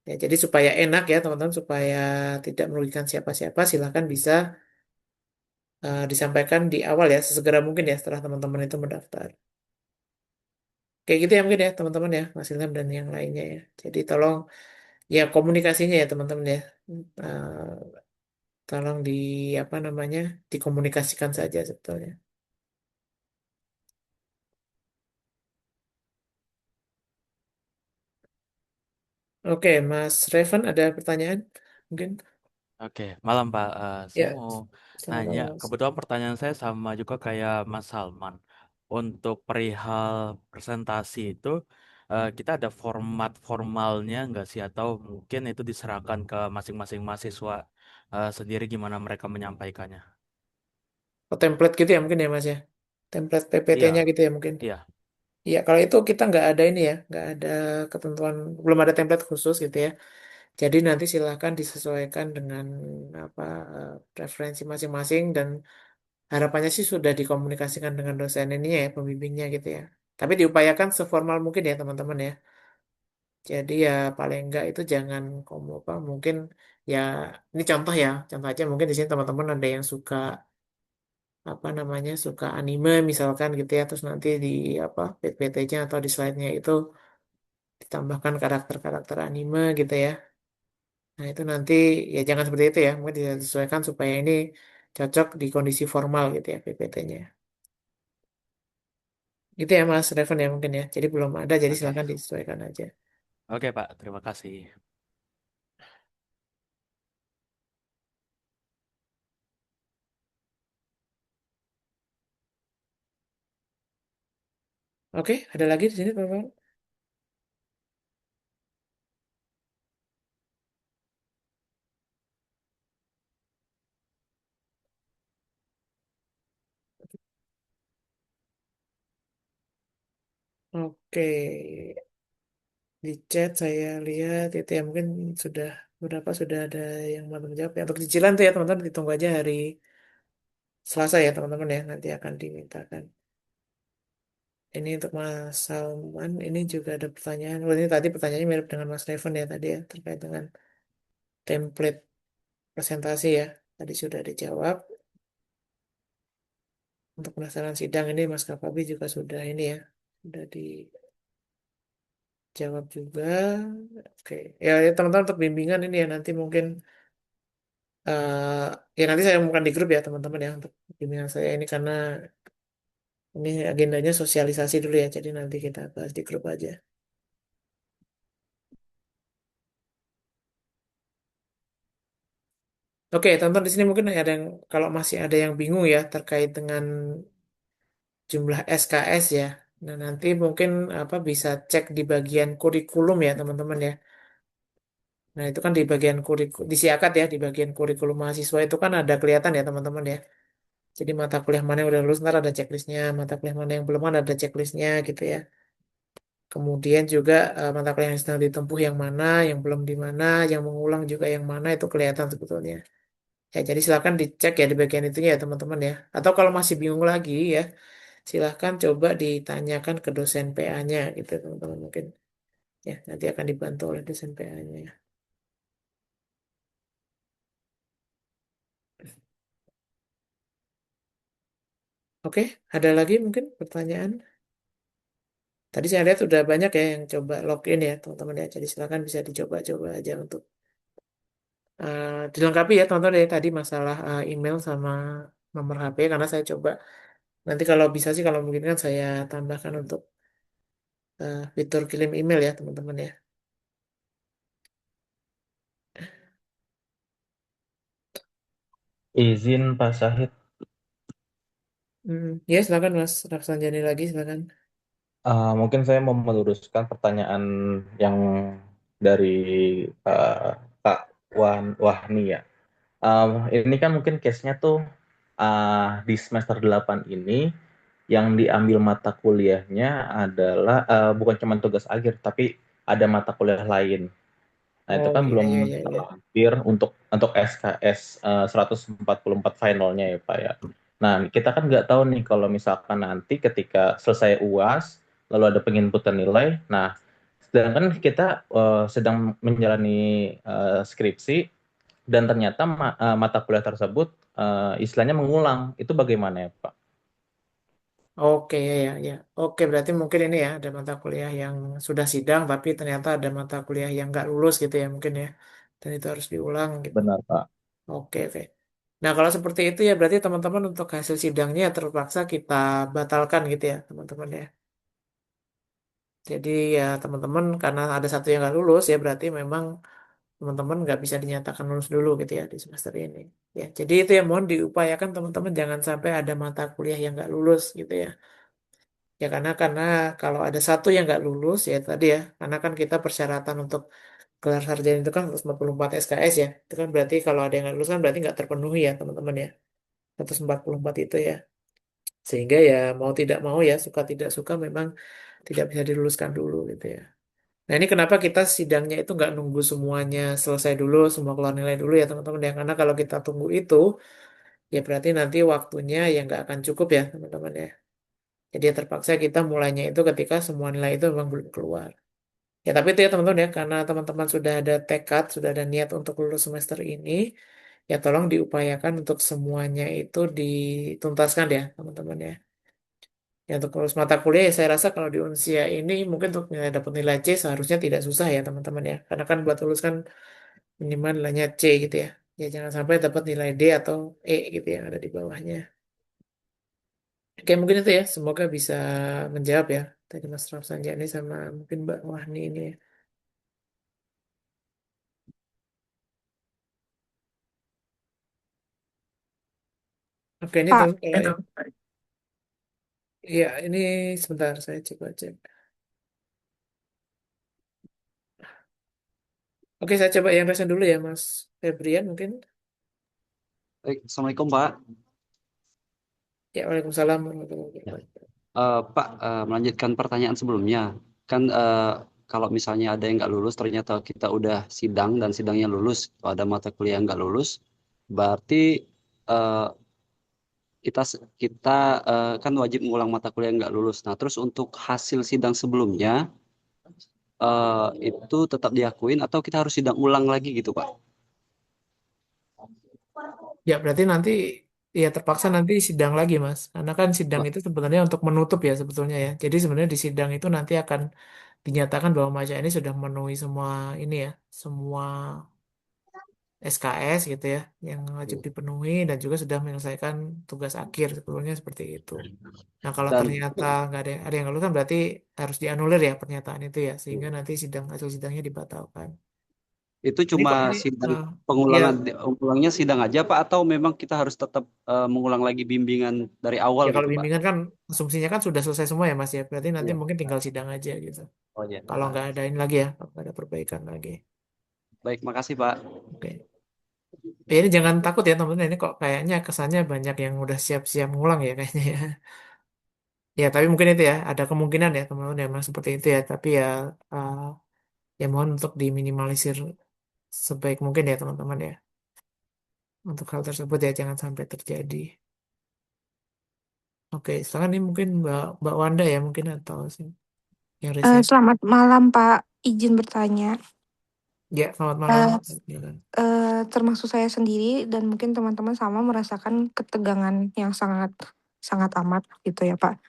Ya, jadi supaya enak ya teman-teman, supaya tidak merugikan siapa-siapa, silahkan bisa disampaikan di awal ya, sesegera mungkin ya setelah teman-teman itu mendaftar. Kayak gitu ya mungkin ya teman-teman ya, Mas Ilham dan yang lainnya ya. Jadi tolong ya komunikasinya ya teman-teman ya. Eh, tolong di apa namanya dikomunikasikan saja sebetulnya. Oke, Mas Revan ada pertanyaan? Mungkin Oke, malam Pak. Saya ya, mau selamat nanya, malam Mas. kebetulan pertanyaan saya sama juga kayak Mas Salman. Untuk perihal presentasi itu, kita ada format formalnya nggak sih? Atau mungkin itu diserahkan ke masing-masing mahasiswa sendiri gimana mereka menyampaikannya? Oh, template gitu ya mungkin ya Mas ya. Template PPT-nya Iya, gitu ya mungkin. iya. Iya, kalau itu kita nggak ada ini ya, nggak ada ketentuan, belum ada template khusus gitu ya. Jadi nanti silakan disesuaikan dengan apa preferensi masing-masing dan harapannya sih sudah dikomunikasikan dengan dosen ini ya, pembimbingnya gitu ya. Tapi diupayakan seformal mungkin ya teman-teman ya. Jadi ya paling enggak itu jangan kamu apa mungkin ya ini contoh ya, contoh aja mungkin di sini teman-teman ada yang suka apa namanya suka anime misalkan gitu ya, terus nanti di apa PPT-nya atau di slide-nya itu ditambahkan karakter-karakter anime gitu ya. Nah, itu nanti ya jangan seperti itu ya. Mungkin disesuaikan supaya ini cocok di kondisi formal gitu ya PPT-nya. Itu ya Mas Revan ya mungkin ya. Jadi belum ada, jadi Oke, silakan disesuaikan aja. oke Pak. Terima kasih. Oke, ada lagi di sini Bapak? Oke, di chat saya lihat itu ya mungkin sudah beberapa sudah ada yang mau menjawab ya. Untuk cicilan tuh ya teman-teman ditunggu aja hari Selasa ya teman-teman ya. Nanti akan dimintakan. Ini untuk Mas Salman, ini juga ada pertanyaan. Oh, ini tadi pertanyaannya mirip dengan Mas Revan ya tadi ya terkait dengan template presentasi ya. Tadi sudah dijawab. Untuk pendaftaran sidang ini Mas Kapabi juga sudah ini ya. Sudah dijawab juga. Oke. Ya, ya, teman-teman untuk bimbingan ini ya nanti mungkin ya nanti saya umumkan di grup ya teman-teman ya untuk bimbingan saya ini karena ini agendanya sosialisasi dulu ya. Jadi nanti kita bahas di grup aja. Oke, teman-teman di sini mungkin ada yang kalau masih ada yang bingung ya terkait dengan jumlah SKS ya. Nah, nanti mungkin apa bisa cek di bagian kurikulum ya, teman-teman ya. Nah, itu kan di bagian di Siakat ya, di bagian kurikulum mahasiswa itu kan ada kelihatan ya, teman-teman ya. Jadi mata kuliah mana yang udah lulus, ntar ada checklistnya. Mata kuliah mana yang belum ada checklistnya gitu ya. Kemudian juga mata kuliah yang sedang ditempuh yang mana, yang belum di mana, yang mengulang juga yang mana itu kelihatan sebetulnya. Ya, jadi silakan dicek ya di bagian itunya ya, teman-teman ya. Atau kalau masih bingung lagi ya, silahkan coba ditanyakan ke dosen PA-nya gitu teman-teman mungkin ya nanti akan dibantu oleh dosen PA-nya ya. Oke, ada lagi mungkin pertanyaan? Tadi saya lihat sudah banyak ya yang coba login ya teman-teman ya. Jadi silakan bisa dicoba-coba aja untuk dilengkapi ya teman-teman ya tadi masalah email sama nomor HP karena saya coba nanti kalau bisa sih kalau mungkin kan saya tambahkan untuk fitur kirim email ya teman-teman ya. Izin Pak Syahid, Ya silakan Mas Raksanjani lagi silakan. mungkin saya mau meluruskan pertanyaan yang dari eh, Kak Wahni ya. Ini kan mungkin case-nya tuh di semester 8 ini yang diambil mata kuliahnya adalah bukan cuma tugas akhir, tapi ada mata kuliah lain. Nah, itu Oh kan iya belum iya iya iya. terlampir untuk SKS 144 finalnya ya Pak ya. Nah, kita kan nggak tahu nih kalau misalkan nanti ketika selesai UAS, lalu ada penginputan nilai. Nah, sedangkan kita sedang menjalani skripsi dan ternyata mata kuliah tersebut istilahnya mengulang. Itu bagaimana ya Pak? Oke ya ya ya. Oke berarti mungkin ini ya ada mata kuliah yang sudah sidang tapi ternyata ada mata kuliah yang nggak lulus gitu ya mungkin ya. Dan itu harus diulang gitu. Benar Pak. Oke oke. Nah, kalau seperti itu ya berarti teman-teman untuk hasil sidangnya terpaksa kita batalkan gitu ya, teman-teman ya. Jadi ya teman-teman karena ada satu yang nggak lulus ya berarti memang teman-teman nggak bisa dinyatakan lulus dulu gitu ya di semester ini. Ya, jadi itu ya mohon diupayakan teman-teman jangan sampai ada mata kuliah yang nggak lulus gitu ya. Ya karena kalau ada satu yang nggak lulus ya tadi ya, karena kan kita persyaratan untuk gelar sarjana itu kan 144 SKS ya. Itu kan berarti kalau ada yang nggak lulus kan berarti nggak terpenuhi ya teman-teman ya. 144 itu ya. Sehingga ya mau tidak mau ya suka tidak suka memang tidak bisa diluluskan dulu gitu ya. Nah ini kenapa kita sidangnya itu nggak nunggu semuanya selesai dulu, semua keluar nilai dulu ya teman-teman ya. Karena kalau kita tunggu itu ya berarti nanti waktunya yang nggak akan cukup ya teman-teman ya. Jadi ya terpaksa kita mulainya itu ketika semua nilai itu memang belum keluar. Ya tapi itu ya teman-teman ya, karena teman-teman sudah ada tekad, sudah ada niat untuk lulus semester ini, ya tolong diupayakan untuk semuanya itu dituntaskan ya teman-teman ya. Ya untuk lulus mata kuliah ya saya rasa kalau di Unsia ini mungkin untuk nilai dapat nilai C seharusnya tidak susah ya teman-teman ya. Karena kan buat lulus kan minimal nilainya C gitu ya. Ya jangan sampai dapat nilai D atau E gitu yang ada di bawahnya. Oke mungkin itu ya, semoga bisa menjawab ya. Tadi Mas Rafsanjani sama mungkin Mbak Wahni ini ya. Oke ini tuh Pak, ya ini sebentar saya coba cek. Oke saya coba yang resen dulu ya Mas Febrian mungkin. Baik, Assalamualaikum Pak. Ya Waalaikumsalam warahmatullahi Ya. wabarakatuh. Pak, melanjutkan pertanyaan sebelumnya. Kan kalau misalnya ada yang nggak lulus, ternyata kita udah sidang dan sidangnya lulus, kalau ada mata kuliah yang nggak lulus, berarti eh, kita kita kan wajib mengulang mata kuliah yang nggak lulus. Nah, terus untuk hasil sidang sebelumnya itu tetap diakuin atau kita harus sidang ulang lagi gitu, Pak? Ya berarti nanti ya terpaksa nanti sidang lagi Mas. Karena kan sidang itu sebenarnya untuk menutup ya sebetulnya ya. Jadi sebenarnya di sidang itu nanti akan dinyatakan bahwa Maja ini sudah memenuhi semua ini ya, semua SKS gitu ya, yang wajib dipenuhi dan juga sudah menyelesaikan tugas akhir sebetulnya seperti itu. Nah kalau Dan ternyata nggak ada yang lulus kan berarti harus dianulir ya pernyataan itu ya, sehingga nanti hasil sidangnya dibatalkan. itu Ini cuma kok ini sidang ya pengulangan ulangnya sidang aja Pak atau memang kita harus tetap mengulang lagi bimbingan dari awal ya kalau gitu Pak? bimbingan kan asumsinya kan sudah selesai semua ya Mas ya, berarti nanti Iya. mungkin tinggal sidang aja gitu. Oh iya. Kalau nggak ada ini lagi ya, kalau nggak ada perbaikan lagi. Baik, makasih Pak. Oke. Ya, ini jangan takut ya teman-teman, ini kok kayaknya kesannya banyak yang udah siap-siap ngulang ya kayaknya ya. Ya, tapi mungkin itu ya, ada kemungkinan ya teman-teman ya, memang seperti itu ya. Tapi ya, uh, ya mohon untuk diminimalisir sebaik mungkin ya teman-teman ya. Untuk hal tersebut ya, jangan sampai terjadi. Oke, sekarang ini mungkin Mbak Wanda ya, mungkin atau sih yang resign. selamat malam Pak, izin bertanya. Ya, selamat malam. Eh, Silakan. Termasuk saya sendiri dan mungkin teman-teman sama merasakan ketegangan yang sangat sangat amat gitu ya Pak.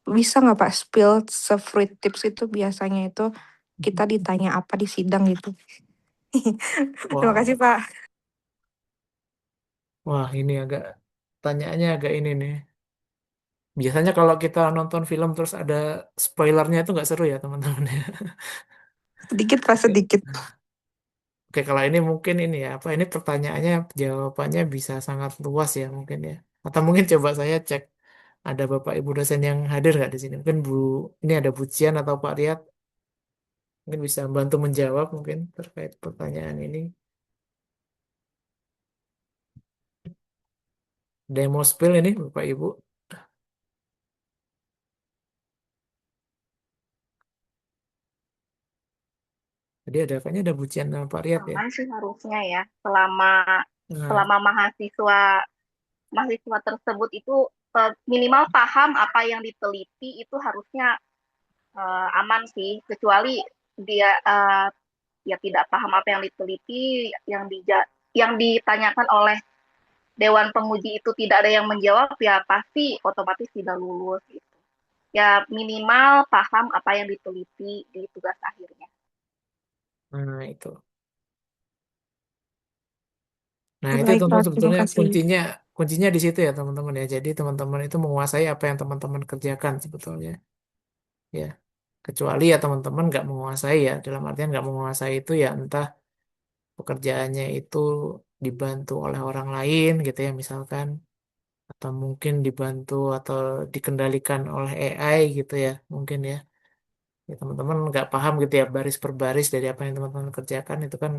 Bisa nggak Pak spill se-free tips itu biasanya itu kita ditanya apa di sidang gitu. Terima Wah, kasih Pak. wah ini agak, tanyaannya agak ini nih. Biasanya kalau kita nonton film terus ada spoilernya itu nggak seru ya teman-teman ya. Sedikit Pak, sedikit. Oke, kalau ini mungkin ini ya, apa ini pertanyaannya jawabannya bisa sangat luas ya mungkin ya. Atau mungkin coba saya cek ada Bapak Ibu dosen yang hadir nggak di sini. Mungkin ini ada Bu Cian atau Pak Riyad mungkin bisa bantu menjawab mungkin terkait pertanyaan ini. Demo spill ini Bapak Ibu. Jadi ada kayaknya ada Bu Cian sama Pak Riyad ya. Aman sih harusnya ya, selama Nah, selama mahasiswa tersebut itu minimal paham apa yang diteliti itu harusnya aman sih, kecuali dia ya tidak paham apa yang diteliti, yang ditanyakan oleh Dewan Penguji itu tidak ada yang menjawab, ya pasti otomatis tidak lulus gitu. Ya minimal paham apa yang diteliti di tugas akhirnya. nah itu. Nah, itu Baik teman-teman Pak, terima sebetulnya kasih. kuncinya di situ ya teman-teman ya. Jadi teman-teman itu menguasai apa yang teman-teman kerjakan sebetulnya. Ya, kecuali ya teman-teman nggak menguasai ya. Dalam artian nggak menguasai itu ya entah pekerjaannya itu dibantu oleh orang lain gitu ya misalkan. Atau mungkin dibantu atau dikendalikan oleh AI gitu ya. Mungkin ya. Ya teman-teman nggak paham gitu ya baris per baris dari apa yang teman-teman kerjakan itu kan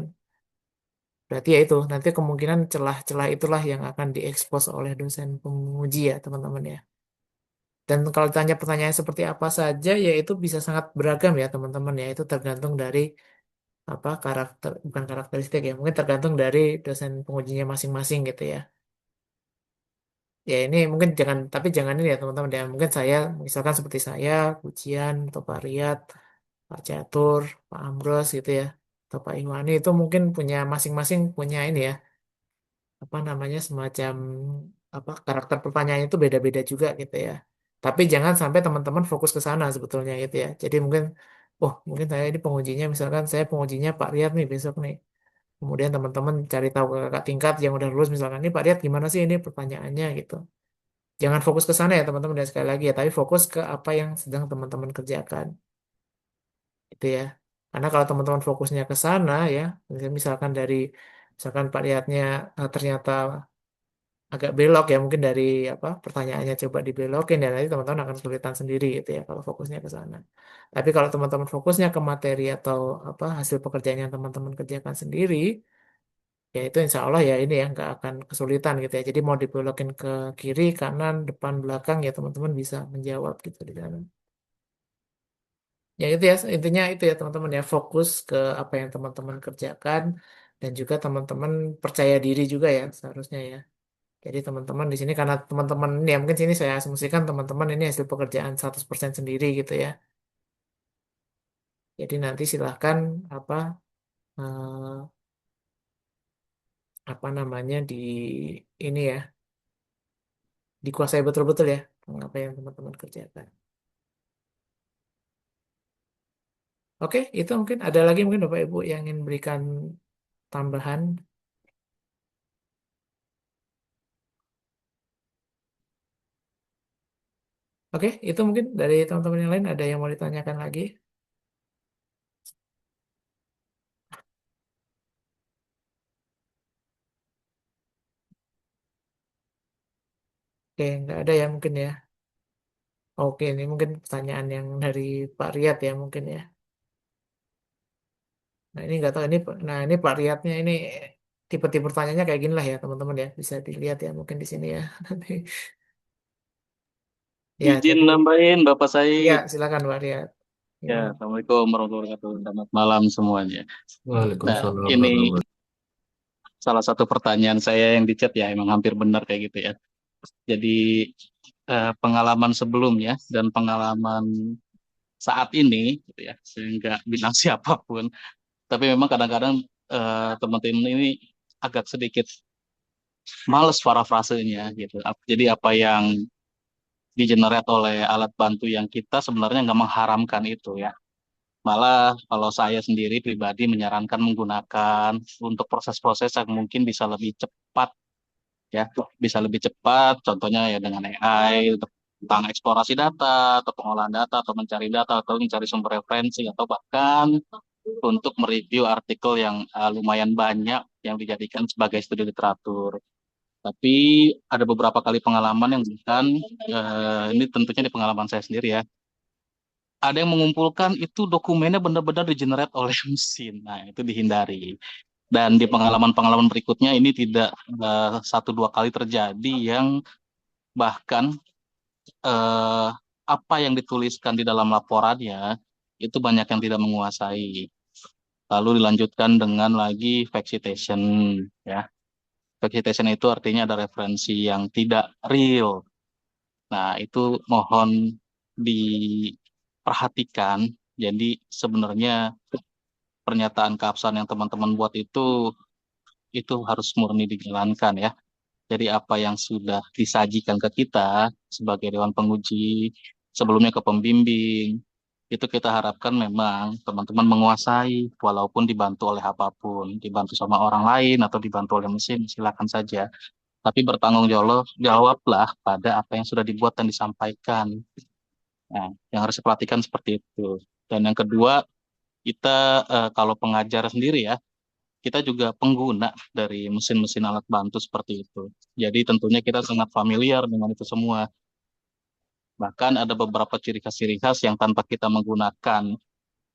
berarti ya itu nanti kemungkinan celah-celah itulah yang akan diekspos oleh dosen penguji ya teman-teman ya. Dan kalau ditanya pertanyaan seperti apa saja ya itu bisa sangat beragam ya teman-teman ya. Itu tergantung dari apa karakter bukan karakteristik ya mungkin tergantung dari dosen pengujinya masing-masing gitu ya. Ya ini mungkin jangan tapi jangan ini ya teman-teman ya mungkin saya misalkan seperti saya ujian atau Pak Riyad Pak Catur, Pak Amros gitu ya, atau Pak Iwani itu mungkin punya masing-masing punya ini ya, apa namanya semacam apa karakter pertanyaannya itu beda-beda juga gitu ya. Tapi jangan sampai teman-teman fokus ke sana sebetulnya gitu ya. Jadi mungkin, oh mungkin saya ini pengujinya misalkan saya pengujinya Pak Riyad nih besok nih. Kemudian teman-teman cari tahu ke kakak tingkat yang udah lulus misalkan ini Pak Riyad gimana sih ini pertanyaannya gitu. Jangan fokus ke sana ya teman-teman dan sekali lagi ya, tapi fokus ke apa yang sedang teman-teman kerjakan. Itu ya. Karena kalau teman-teman fokusnya ke sana ya, misalkan dari misalkan Pak lihatnya ternyata agak belok ya, mungkin dari apa pertanyaannya coba dibelokin dan nanti teman-teman akan kesulitan sendiri gitu ya kalau fokusnya ke sana. Tapi kalau teman-teman fokusnya ke materi atau apa hasil pekerjaan yang teman-teman kerjakan sendiri, ya itu insya Allah ya ini ya nggak akan kesulitan gitu ya. Jadi mau dibelokin ke kiri, kanan, depan, belakang ya teman-teman bisa menjawab gitu di sana. Ya itu ya intinya itu ya teman-teman ya fokus ke apa yang teman-teman kerjakan dan juga teman-teman percaya diri juga ya seharusnya ya. Jadi teman-teman di sini karena teman-teman ini ya mungkin sini saya asumsikan teman-teman ini hasil pekerjaan 100% sendiri gitu ya. Jadi nanti silahkan apa eh, apa namanya di ini ya dikuasai betul-betul ya apa yang teman-teman kerjakan. Oke, itu mungkin ada lagi mungkin Bapak Ibu yang ingin berikan tambahan. Oke, itu mungkin dari teman-teman yang lain ada yang mau ditanyakan lagi. Oke, nggak ada ya mungkin ya. Oke, ini mungkin pertanyaan yang dari Pak Riyad ya mungkin ya. Nah ini nggak tahu ini, nah ini Pak Riyadnya ini tipe-tipe pertanyaannya kayak gini lah ya teman-teman ya. Bisa dilihat ya mungkin di sini ya. Nanti. Ya, Izin jadi nambahin Bapak ya Said. silakan Pak Riyad. Ya, Gimana? Assalamualaikum warahmatullahi wabarakatuh. Selamat malam semuanya. Nah, Waalaikumsalam ini warahmatullahi wabarakatuh. salah satu pertanyaan saya yang di chat ya, emang hampir benar kayak gitu ya. Jadi pengalaman sebelumnya dan pengalaman saat ini, gitu ya, saya nggak bilang siapapun, tapi memang kadang-kadang teman-teman ini agak sedikit males parafrasenya gitu. Jadi apa yang digenerate oleh alat bantu yang kita sebenarnya nggak mengharamkan itu ya. Malah kalau saya sendiri pribadi menyarankan menggunakan untuk proses-proses yang mungkin bisa lebih cepat ya, bisa lebih cepat. Contohnya ya dengan AI untuk tentang eksplorasi data atau pengolahan data atau mencari data atau mencari sumber referensi atau bahkan untuk mereview artikel yang lumayan banyak yang dijadikan sebagai studi literatur. Tapi ada beberapa kali pengalaman yang bukan ini tentunya di pengalaman saya sendiri ya ada yang mengumpulkan itu dokumennya benar-benar di-generate oleh mesin. Nah, itu dihindari. Dan di pengalaman-pengalaman berikutnya ini tidak satu dua kali terjadi yang bahkan eh, apa yang dituliskan di dalam laporannya itu banyak yang tidak menguasai. Lalu dilanjutkan dengan lagi fact citation ya. Fact citation itu artinya ada referensi yang tidak real. Nah, itu mohon diperhatikan. Jadi sebenarnya pernyataan keabsahan yang teman-teman buat itu harus murni dijalankan ya. Jadi apa yang sudah disajikan ke kita sebagai dewan penguji, sebelumnya ke pembimbing, Itu kita harapkan memang teman-teman menguasai, walaupun dibantu oleh apapun, dibantu sama orang lain atau dibantu oleh mesin, silakan saja. Tapi bertanggung jawablah pada apa yang sudah dibuat dan disampaikan. Nah, yang harus diperhatikan seperti itu. Dan yang kedua, kita kalau pengajar sendiri ya, kita juga pengguna dari mesin-mesin alat bantu seperti itu. Jadi tentunya kita sangat familiar dengan itu semua. Bahkan ada beberapa ciri khas yang tanpa kita menggunakan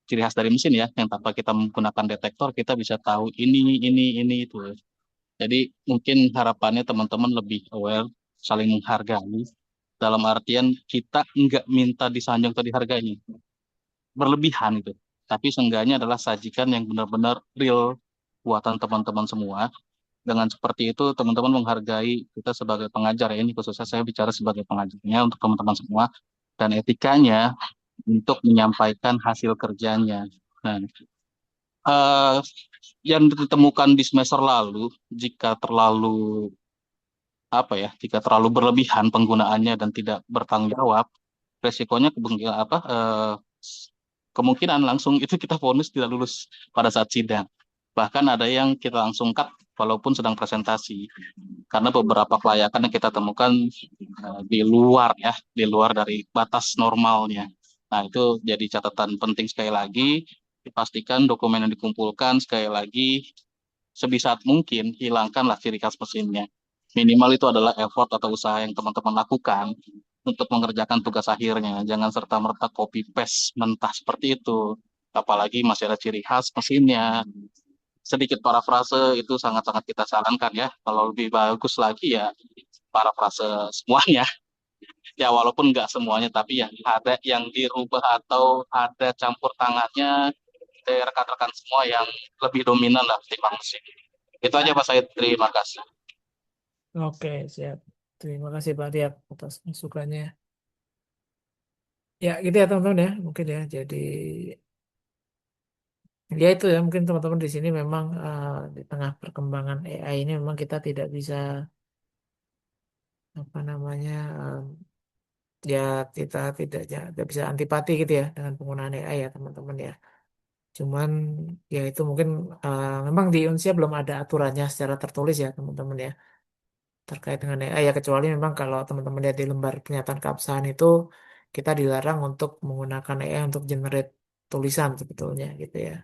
ciri khas dari mesin ya, yang tanpa kita menggunakan detektor kita bisa tahu ini itu. Jadi mungkin harapannya teman-teman lebih aware, saling menghargai. Dalam artian kita nggak minta disanjung atau dihargai, berlebihan itu. Tapi seenggaknya adalah sajikan yang benar-benar real buatan teman-teman semua. Dengan seperti itu teman-teman menghargai kita sebagai pengajar ya. Ini khususnya saya bicara sebagai pengajarnya untuk teman-teman semua. Dan etikanya untuk menyampaikan hasil kerjanya. Nah, eh, yang ditemukan di semester lalu, jika terlalu jika terlalu berlebihan penggunaannya dan tidak bertanggung jawab, resikonya kemungkinan langsung itu kita vonis tidak lulus pada saat sidang. Bahkan ada yang kita langsung cut walaupun sedang presentasi. Karena beberapa kelayakan yang kita temukan di luar dari batas normalnya. Nah, itu jadi catatan penting sekali lagi, dipastikan dokumen yang dikumpulkan sekali lagi sebisa mungkin hilangkanlah ciri khas mesinnya. Minimal itu adalah effort atau usaha yang teman-teman lakukan untuk mengerjakan tugas akhirnya. Jangan serta-merta copy paste mentah seperti itu. Apalagi masih ada ciri khas mesinnya. Sedikit parafrase itu sangat-sangat kita sarankan ya. Kalau lebih bagus lagi ya parafrase semuanya. Ya walaupun nggak semuanya, tapi ya ada yang dirubah atau ada campur tangannya dari rekan-rekan semua yang lebih dominan lah ketimbang mesin. Itu aja Pak Said. Terima kasih. Oke, siap. Terima kasih Pak Tiap atas masukannya. Ya, gitu ya teman-teman ya. Mungkin ya. Jadi ya itu ya mungkin teman-teman di sini memang di tengah perkembangan AI ini memang kita tidak bisa apa namanya ya kita tidak bisa antipati gitu ya dengan penggunaan AI ya teman-teman ya. Cuman ya itu mungkin memang di Indonesia belum ada aturannya secara tertulis ya teman-teman ya terkait dengan AI ya kecuali memang kalau teman-teman lihat di lembar pernyataan keabsahan itu kita dilarang untuk menggunakan AI untuk generate tulisan sebetulnya gitu ya.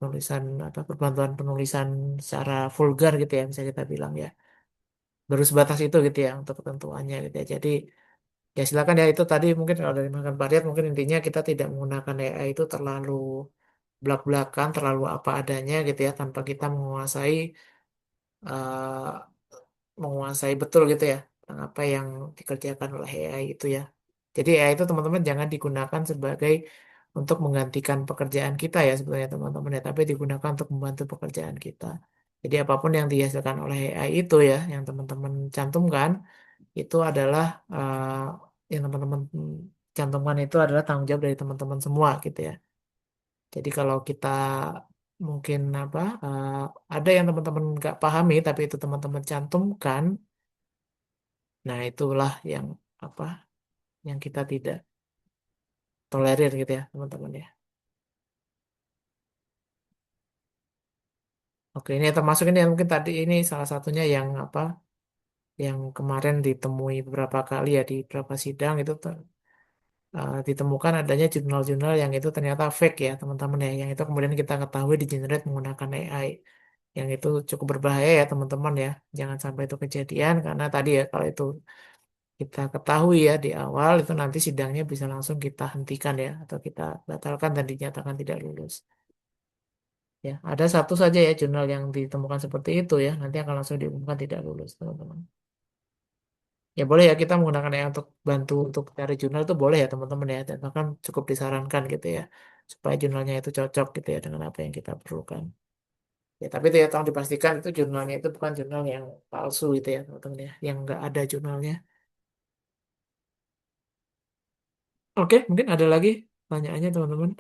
Tulisan apa perbantuan penulisan secara vulgar gitu ya bisa kita bilang ya. Baru sebatas itu gitu ya untuk ketentuannya gitu ya. Jadi ya silakan ya itu tadi mungkin kalau dari makan Pak mungkin intinya kita tidak menggunakan AI itu terlalu belak-belakan, terlalu apa adanya gitu ya tanpa kita eh, menguasai betul gitu ya tentang apa yang dikerjakan oleh AI itu ya. Jadi AI itu teman-teman jangan digunakan sebagai untuk menggantikan pekerjaan kita ya sebenarnya teman-teman ya, tapi digunakan untuk membantu pekerjaan kita. Jadi apapun yang dihasilkan oleh AI itu ya, yang teman-teman cantumkan itu adalah yang teman-teman cantumkan itu adalah tanggung jawab dari teman-teman semua gitu ya. Jadi kalau kita mungkin ada yang teman-teman nggak pahami tapi itu teman-teman cantumkan, nah itulah yang apa yang kita tidak tolerir gitu ya teman-teman ya. Oke ini termasuk ini yang mungkin tadi ini salah satunya yang yang kemarin ditemui beberapa kali ya di beberapa sidang itu ditemukan adanya jurnal-jurnal yang itu ternyata fake ya teman-teman ya yang itu kemudian kita ketahui di generate menggunakan AI yang itu cukup berbahaya ya teman-teman ya jangan sampai itu kejadian karena tadi ya kalau itu kita ketahui ya di awal itu nanti sidangnya bisa langsung kita hentikan ya atau kita batalkan dan dinyatakan tidak lulus ya ada satu saja ya jurnal yang ditemukan seperti itu ya nanti akan langsung diumumkan tidak lulus teman-teman ya boleh ya kita menggunakan AI untuk bantu untuk cari jurnal itu boleh ya teman-teman ya dan bahkan cukup disarankan gitu ya supaya jurnalnya itu cocok gitu ya dengan apa yang kita perlukan ya tapi itu ya tolong dipastikan itu jurnalnya itu bukan jurnal yang palsu gitu ya teman-teman ya yang nggak ada jurnalnya. Oke mungkin ada lagi pertanyaannya teman-teman.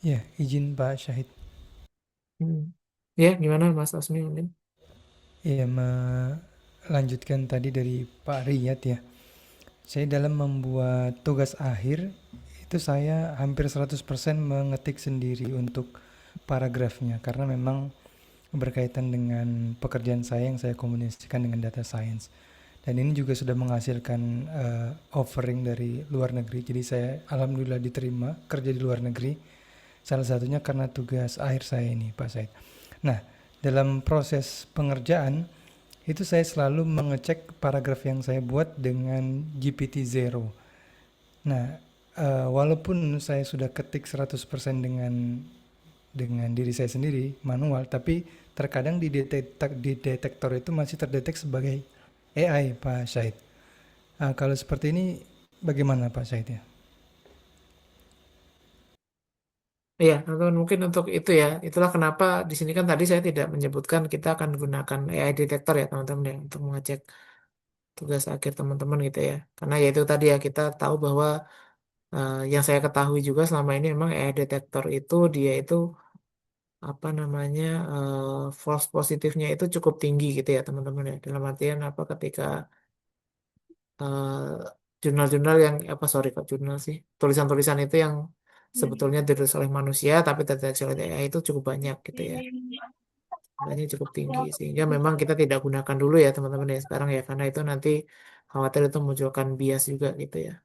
Ya, izin Pak Syahid. Hmm. Ya gimana Mas Asmi mungkin Ya, lanjutkan tadi dari Pak Riyad ya. Saya dalam membuat tugas akhir itu saya hampir 100% mengetik sendiri untuk paragrafnya karena memang berkaitan dengan pekerjaan saya yang saya komunikasikan dengan data science. Dan ini juga sudah menghasilkan offering dari luar negeri. Jadi saya alhamdulillah diterima kerja di luar negeri. Salah satunya karena tugas akhir saya ini, Pak Said. Nah, dalam proses pengerjaan itu saya selalu mengecek paragraf yang saya buat dengan GPT-0. Nah, walaupun saya sudah ketik 100% dengan diri saya sendiri manual, tapi terkadang di detektor itu masih terdetek sebagai AI, Pak Syahid. Kalau seperti ini bagaimana Pak Syahid ya? Iya, teman-teman, mungkin untuk itu ya. Itulah kenapa di sini kan tadi saya tidak menyebutkan kita akan gunakan AI detector ya teman-teman ya untuk mengecek tugas akhir teman-teman gitu ya. Karena ya itu tadi ya kita tahu bahwa yang saya ketahui juga selama ini memang AI detector itu dia itu apa namanya false positifnya itu cukup tinggi gitu ya teman-teman ya. Dalam artian apa ketika eh, jurnal-jurnal yang apa sorry kok jurnal sih tulisan-tulisan itu yang sebetulnya ditulis oleh manusia tapi terdeteksi oleh AI itu cukup banyak gitu ya. Banyak cukup tinggi sehingga memang kita tidak gunakan dulu ya teman-teman ya sekarang ya karena itu nanti khawatir itu munculkan bias juga gitu ya.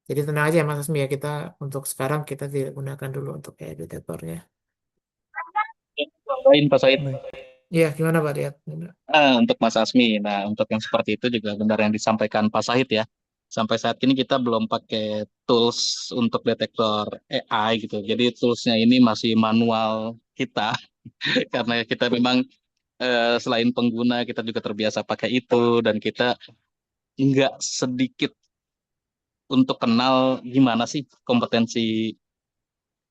Jadi tenang aja Mas Asmi ya kita untuk sekarang kita tidak gunakan dulu untuk AI detektornya. Lain Pak Said. Baik. Iya gimana Pak Riat? Untuk Mas Asmi, nah untuk yang seperti itu juga benar yang disampaikan Pak Sahid ya. Sampai saat ini kita belum pakai tools untuk detektor AI gitu. Jadi toolsnya ini masih manual kita karena kita memang selain pengguna kita juga terbiasa pakai itu dan kita nggak sedikit untuk kenal gimana sih kompetensi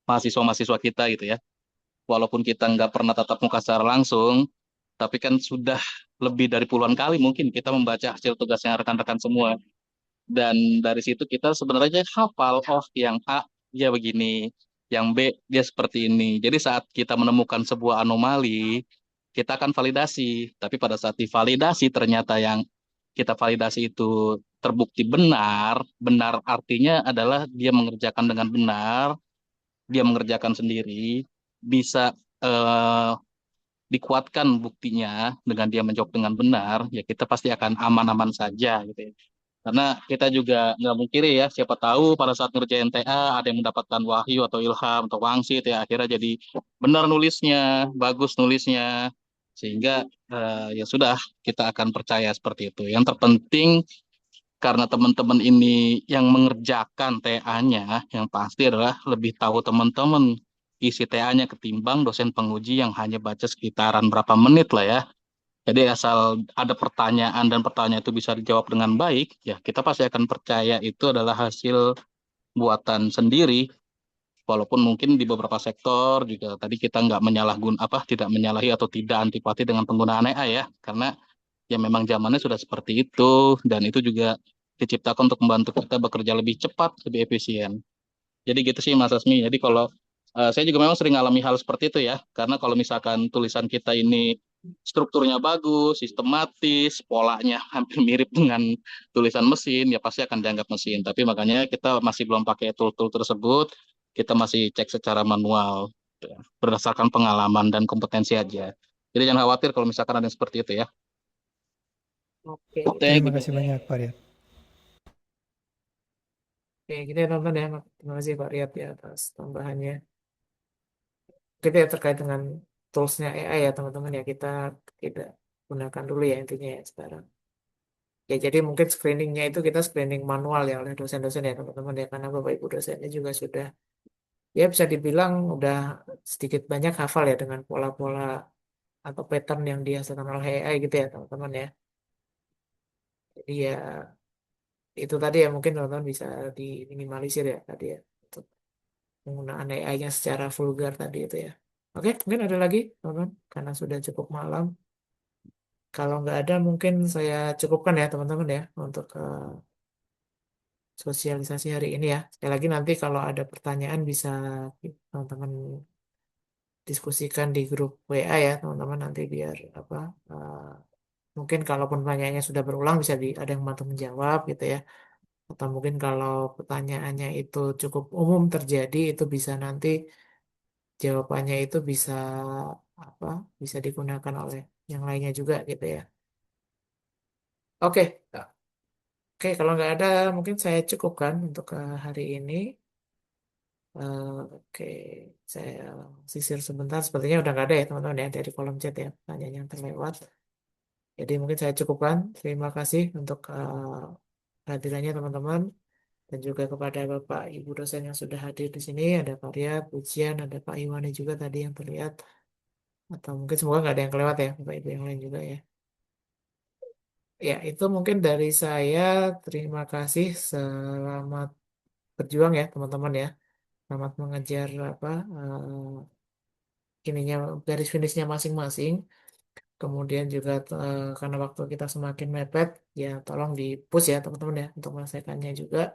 mahasiswa-mahasiswa kita gitu ya. Walaupun kita nggak pernah tatap muka secara langsung, tapi kan sudah lebih dari puluhan kali mungkin kita membaca hasil tugasnya rekan-rekan semua. Dan dari situ kita sebenarnya hafal, oh yang A dia begini, yang B dia seperti ini. Jadi saat kita menemukan sebuah anomali, kita akan validasi. Tapi pada saat divalidasi ternyata yang kita validasi itu terbukti benar, benar artinya adalah dia mengerjakan dengan benar, dia mengerjakan sendiri, bisa eh, dikuatkan buktinya dengan dia menjawab dengan benar, ya kita pasti akan aman-aman saja gitu ya. Karena kita juga nggak mungkiri ya, siapa tahu pada saat ngerjain TA ada yang mendapatkan wahyu atau ilham atau wangsit ya akhirnya jadi benar nulisnya, bagus nulisnya, sehingga ya sudah kita akan percaya seperti itu. Yang terpenting karena teman-teman ini yang mengerjakan TA-nya, yang pasti adalah lebih tahu teman-teman isi TA-nya ketimbang dosen penguji yang hanya baca sekitaran berapa menit lah ya. Jadi asal ada pertanyaan dan pertanyaan itu bisa dijawab dengan baik, ya kita pasti akan percaya itu adalah hasil buatan sendiri. Walaupun mungkin di beberapa sektor juga tadi kita nggak tidak menyalahi atau tidak antipati dengan penggunaan AI ya, karena ya memang zamannya sudah seperti itu dan itu juga diciptakan untuk membantu kita bekerja lebih cepat, lebih efisien. Jadi gitu sih Mas Asmi. Jadi kalau saya juga memang sering alami hal seperti itu ya. Karena kalau misalkan tulisan kita ini strukturnya bagus, sistematis, polanya hampir mirip dengan tulisan mesin, ya pasti akan dianggap mesin. Tapi makanya kita masih belum pakai tool-tool tersebut. Kita masih cek secara manual gitu ya, berdasarkan pengalaman dan kompetensi aja. Jadi jangan khawatir kalau misalkan ada yang seperti itu ya. Oke, Terima kasih banyak Pak Riyad. oke kita nonton ya. Terima kasih Pak Riat ya atas tambahannya. Kita ya terkait dengan toolsnya AI ya teman-teman ya kita tidak gunakan dulu ya intinya ya sekarang. Ya jadi mungkin screeningnya itu kita screening manual ya oleh dosen-dosen ya teman-teman ya karena Bapak Ibu dosennya juga sudah ya bisa dibilang udah sedikit banyak hafal ya dengan pola-pola atau pattern yang dihasilkan oleh AI gitu ya teman-teman ya. Jadi ya itu tadi ya mungkin teman-teman bisa diminimalisir ya tadi ya untuk penggunaan AI-nya secara vulgar tadi itu ya. Oke, mungkin ada lagi teman-teman karena sudah cukup malam. Kalau nggak ada mungkin saya cukupkan ya teman-teman ya untuk sosialisasi hari ini ya. Sekali lagi nanti kalau ada pertanyaan bisa teman-teman diskusikan di grup WA ya teman-teman nanti biar apa Mungkin kalaupun pertanyaannya sudah berulang bisa ada yang bantu menjawab gitu ya. Atau mungkin kalau pertanyaannya itu cukup umum terjadi, itu bisa nanti jawabannya itu bisa apa? Bisa digunakan oleh yang lainnya juga gitu ya. Oke, oke kalau nggak ada mungkin saya cukupkan untuk hari ini. Oke, saya sisir sebentar. Sepertinya udah nggak ada ya teman-teman ya dari kolom chat ya pertanyaan yang terlewat. Jadi mungkin saya cukupkan. Terima kasih untuk hadirannya teman-teman dan juga kepada Bapak Ibu dosen yang sudah hadir di sini. Ada Pak Riyad, Pujian, ada Pak Iwani juga tadi yang terlihat. Atau mungkin semoga nggak ada yang kelewat ya Bapak Ibu yang lain juga ya. Ya itu mungkin dari saya. Terima kasih. Selamat berjuang ya teman-teman ya. Selamat mengejar apa ininya garis finishnya masing-masing. Kemudian juga karena waktu kita semakin mepet, ya tolong di push ya teman-teman ya untuk menyelesaikannya juga.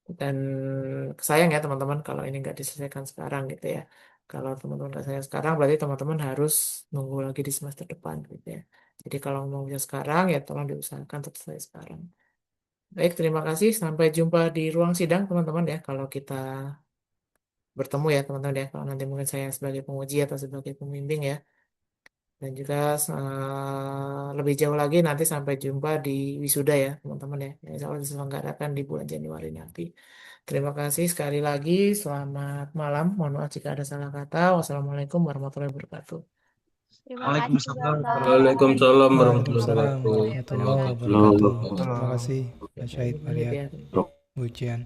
Dan sayang ya teman-teman kalau ini nggak diselesaikan sekarang gitu ya. Kalau teman-teman nggak selesai sekarang, berarti teman-teman harus nunggu lagi di semester depan gitu ya. Jadi kalau mau bisa sekarang, ya tolong diusahakan untuk selesai sekarang. Baik, terima kasih. Sampai jumpa di ruang sidang teman-teman ya. Kalau kita bertemu ya teman-teman ya. Kalau nanti mungkin saya sebagai penguji atau sebagai pembimbing ya. Dan juga lebih jauh lagi nanti sampai jumpa di wisuda ya teman-teman ya. Yang insya Allah diselenggarakan di bulan Januari nanti. Terima kasih sekali lagi. Selamat malam. Mohon maaf jika ada salah kata. Wassalamualaikum warahmatullahi wabarakatuh. Terima kasih Waalaikumsalam Bapak. Waalaikumsalam warahmatullahi Waalaikumsalam wabarakatuh. warahmatullahi Terima kasih. wabarakatuh. Halo. Terima kasih Pak Syahid, Pak Pamit Riyad, ya. Bu Cian.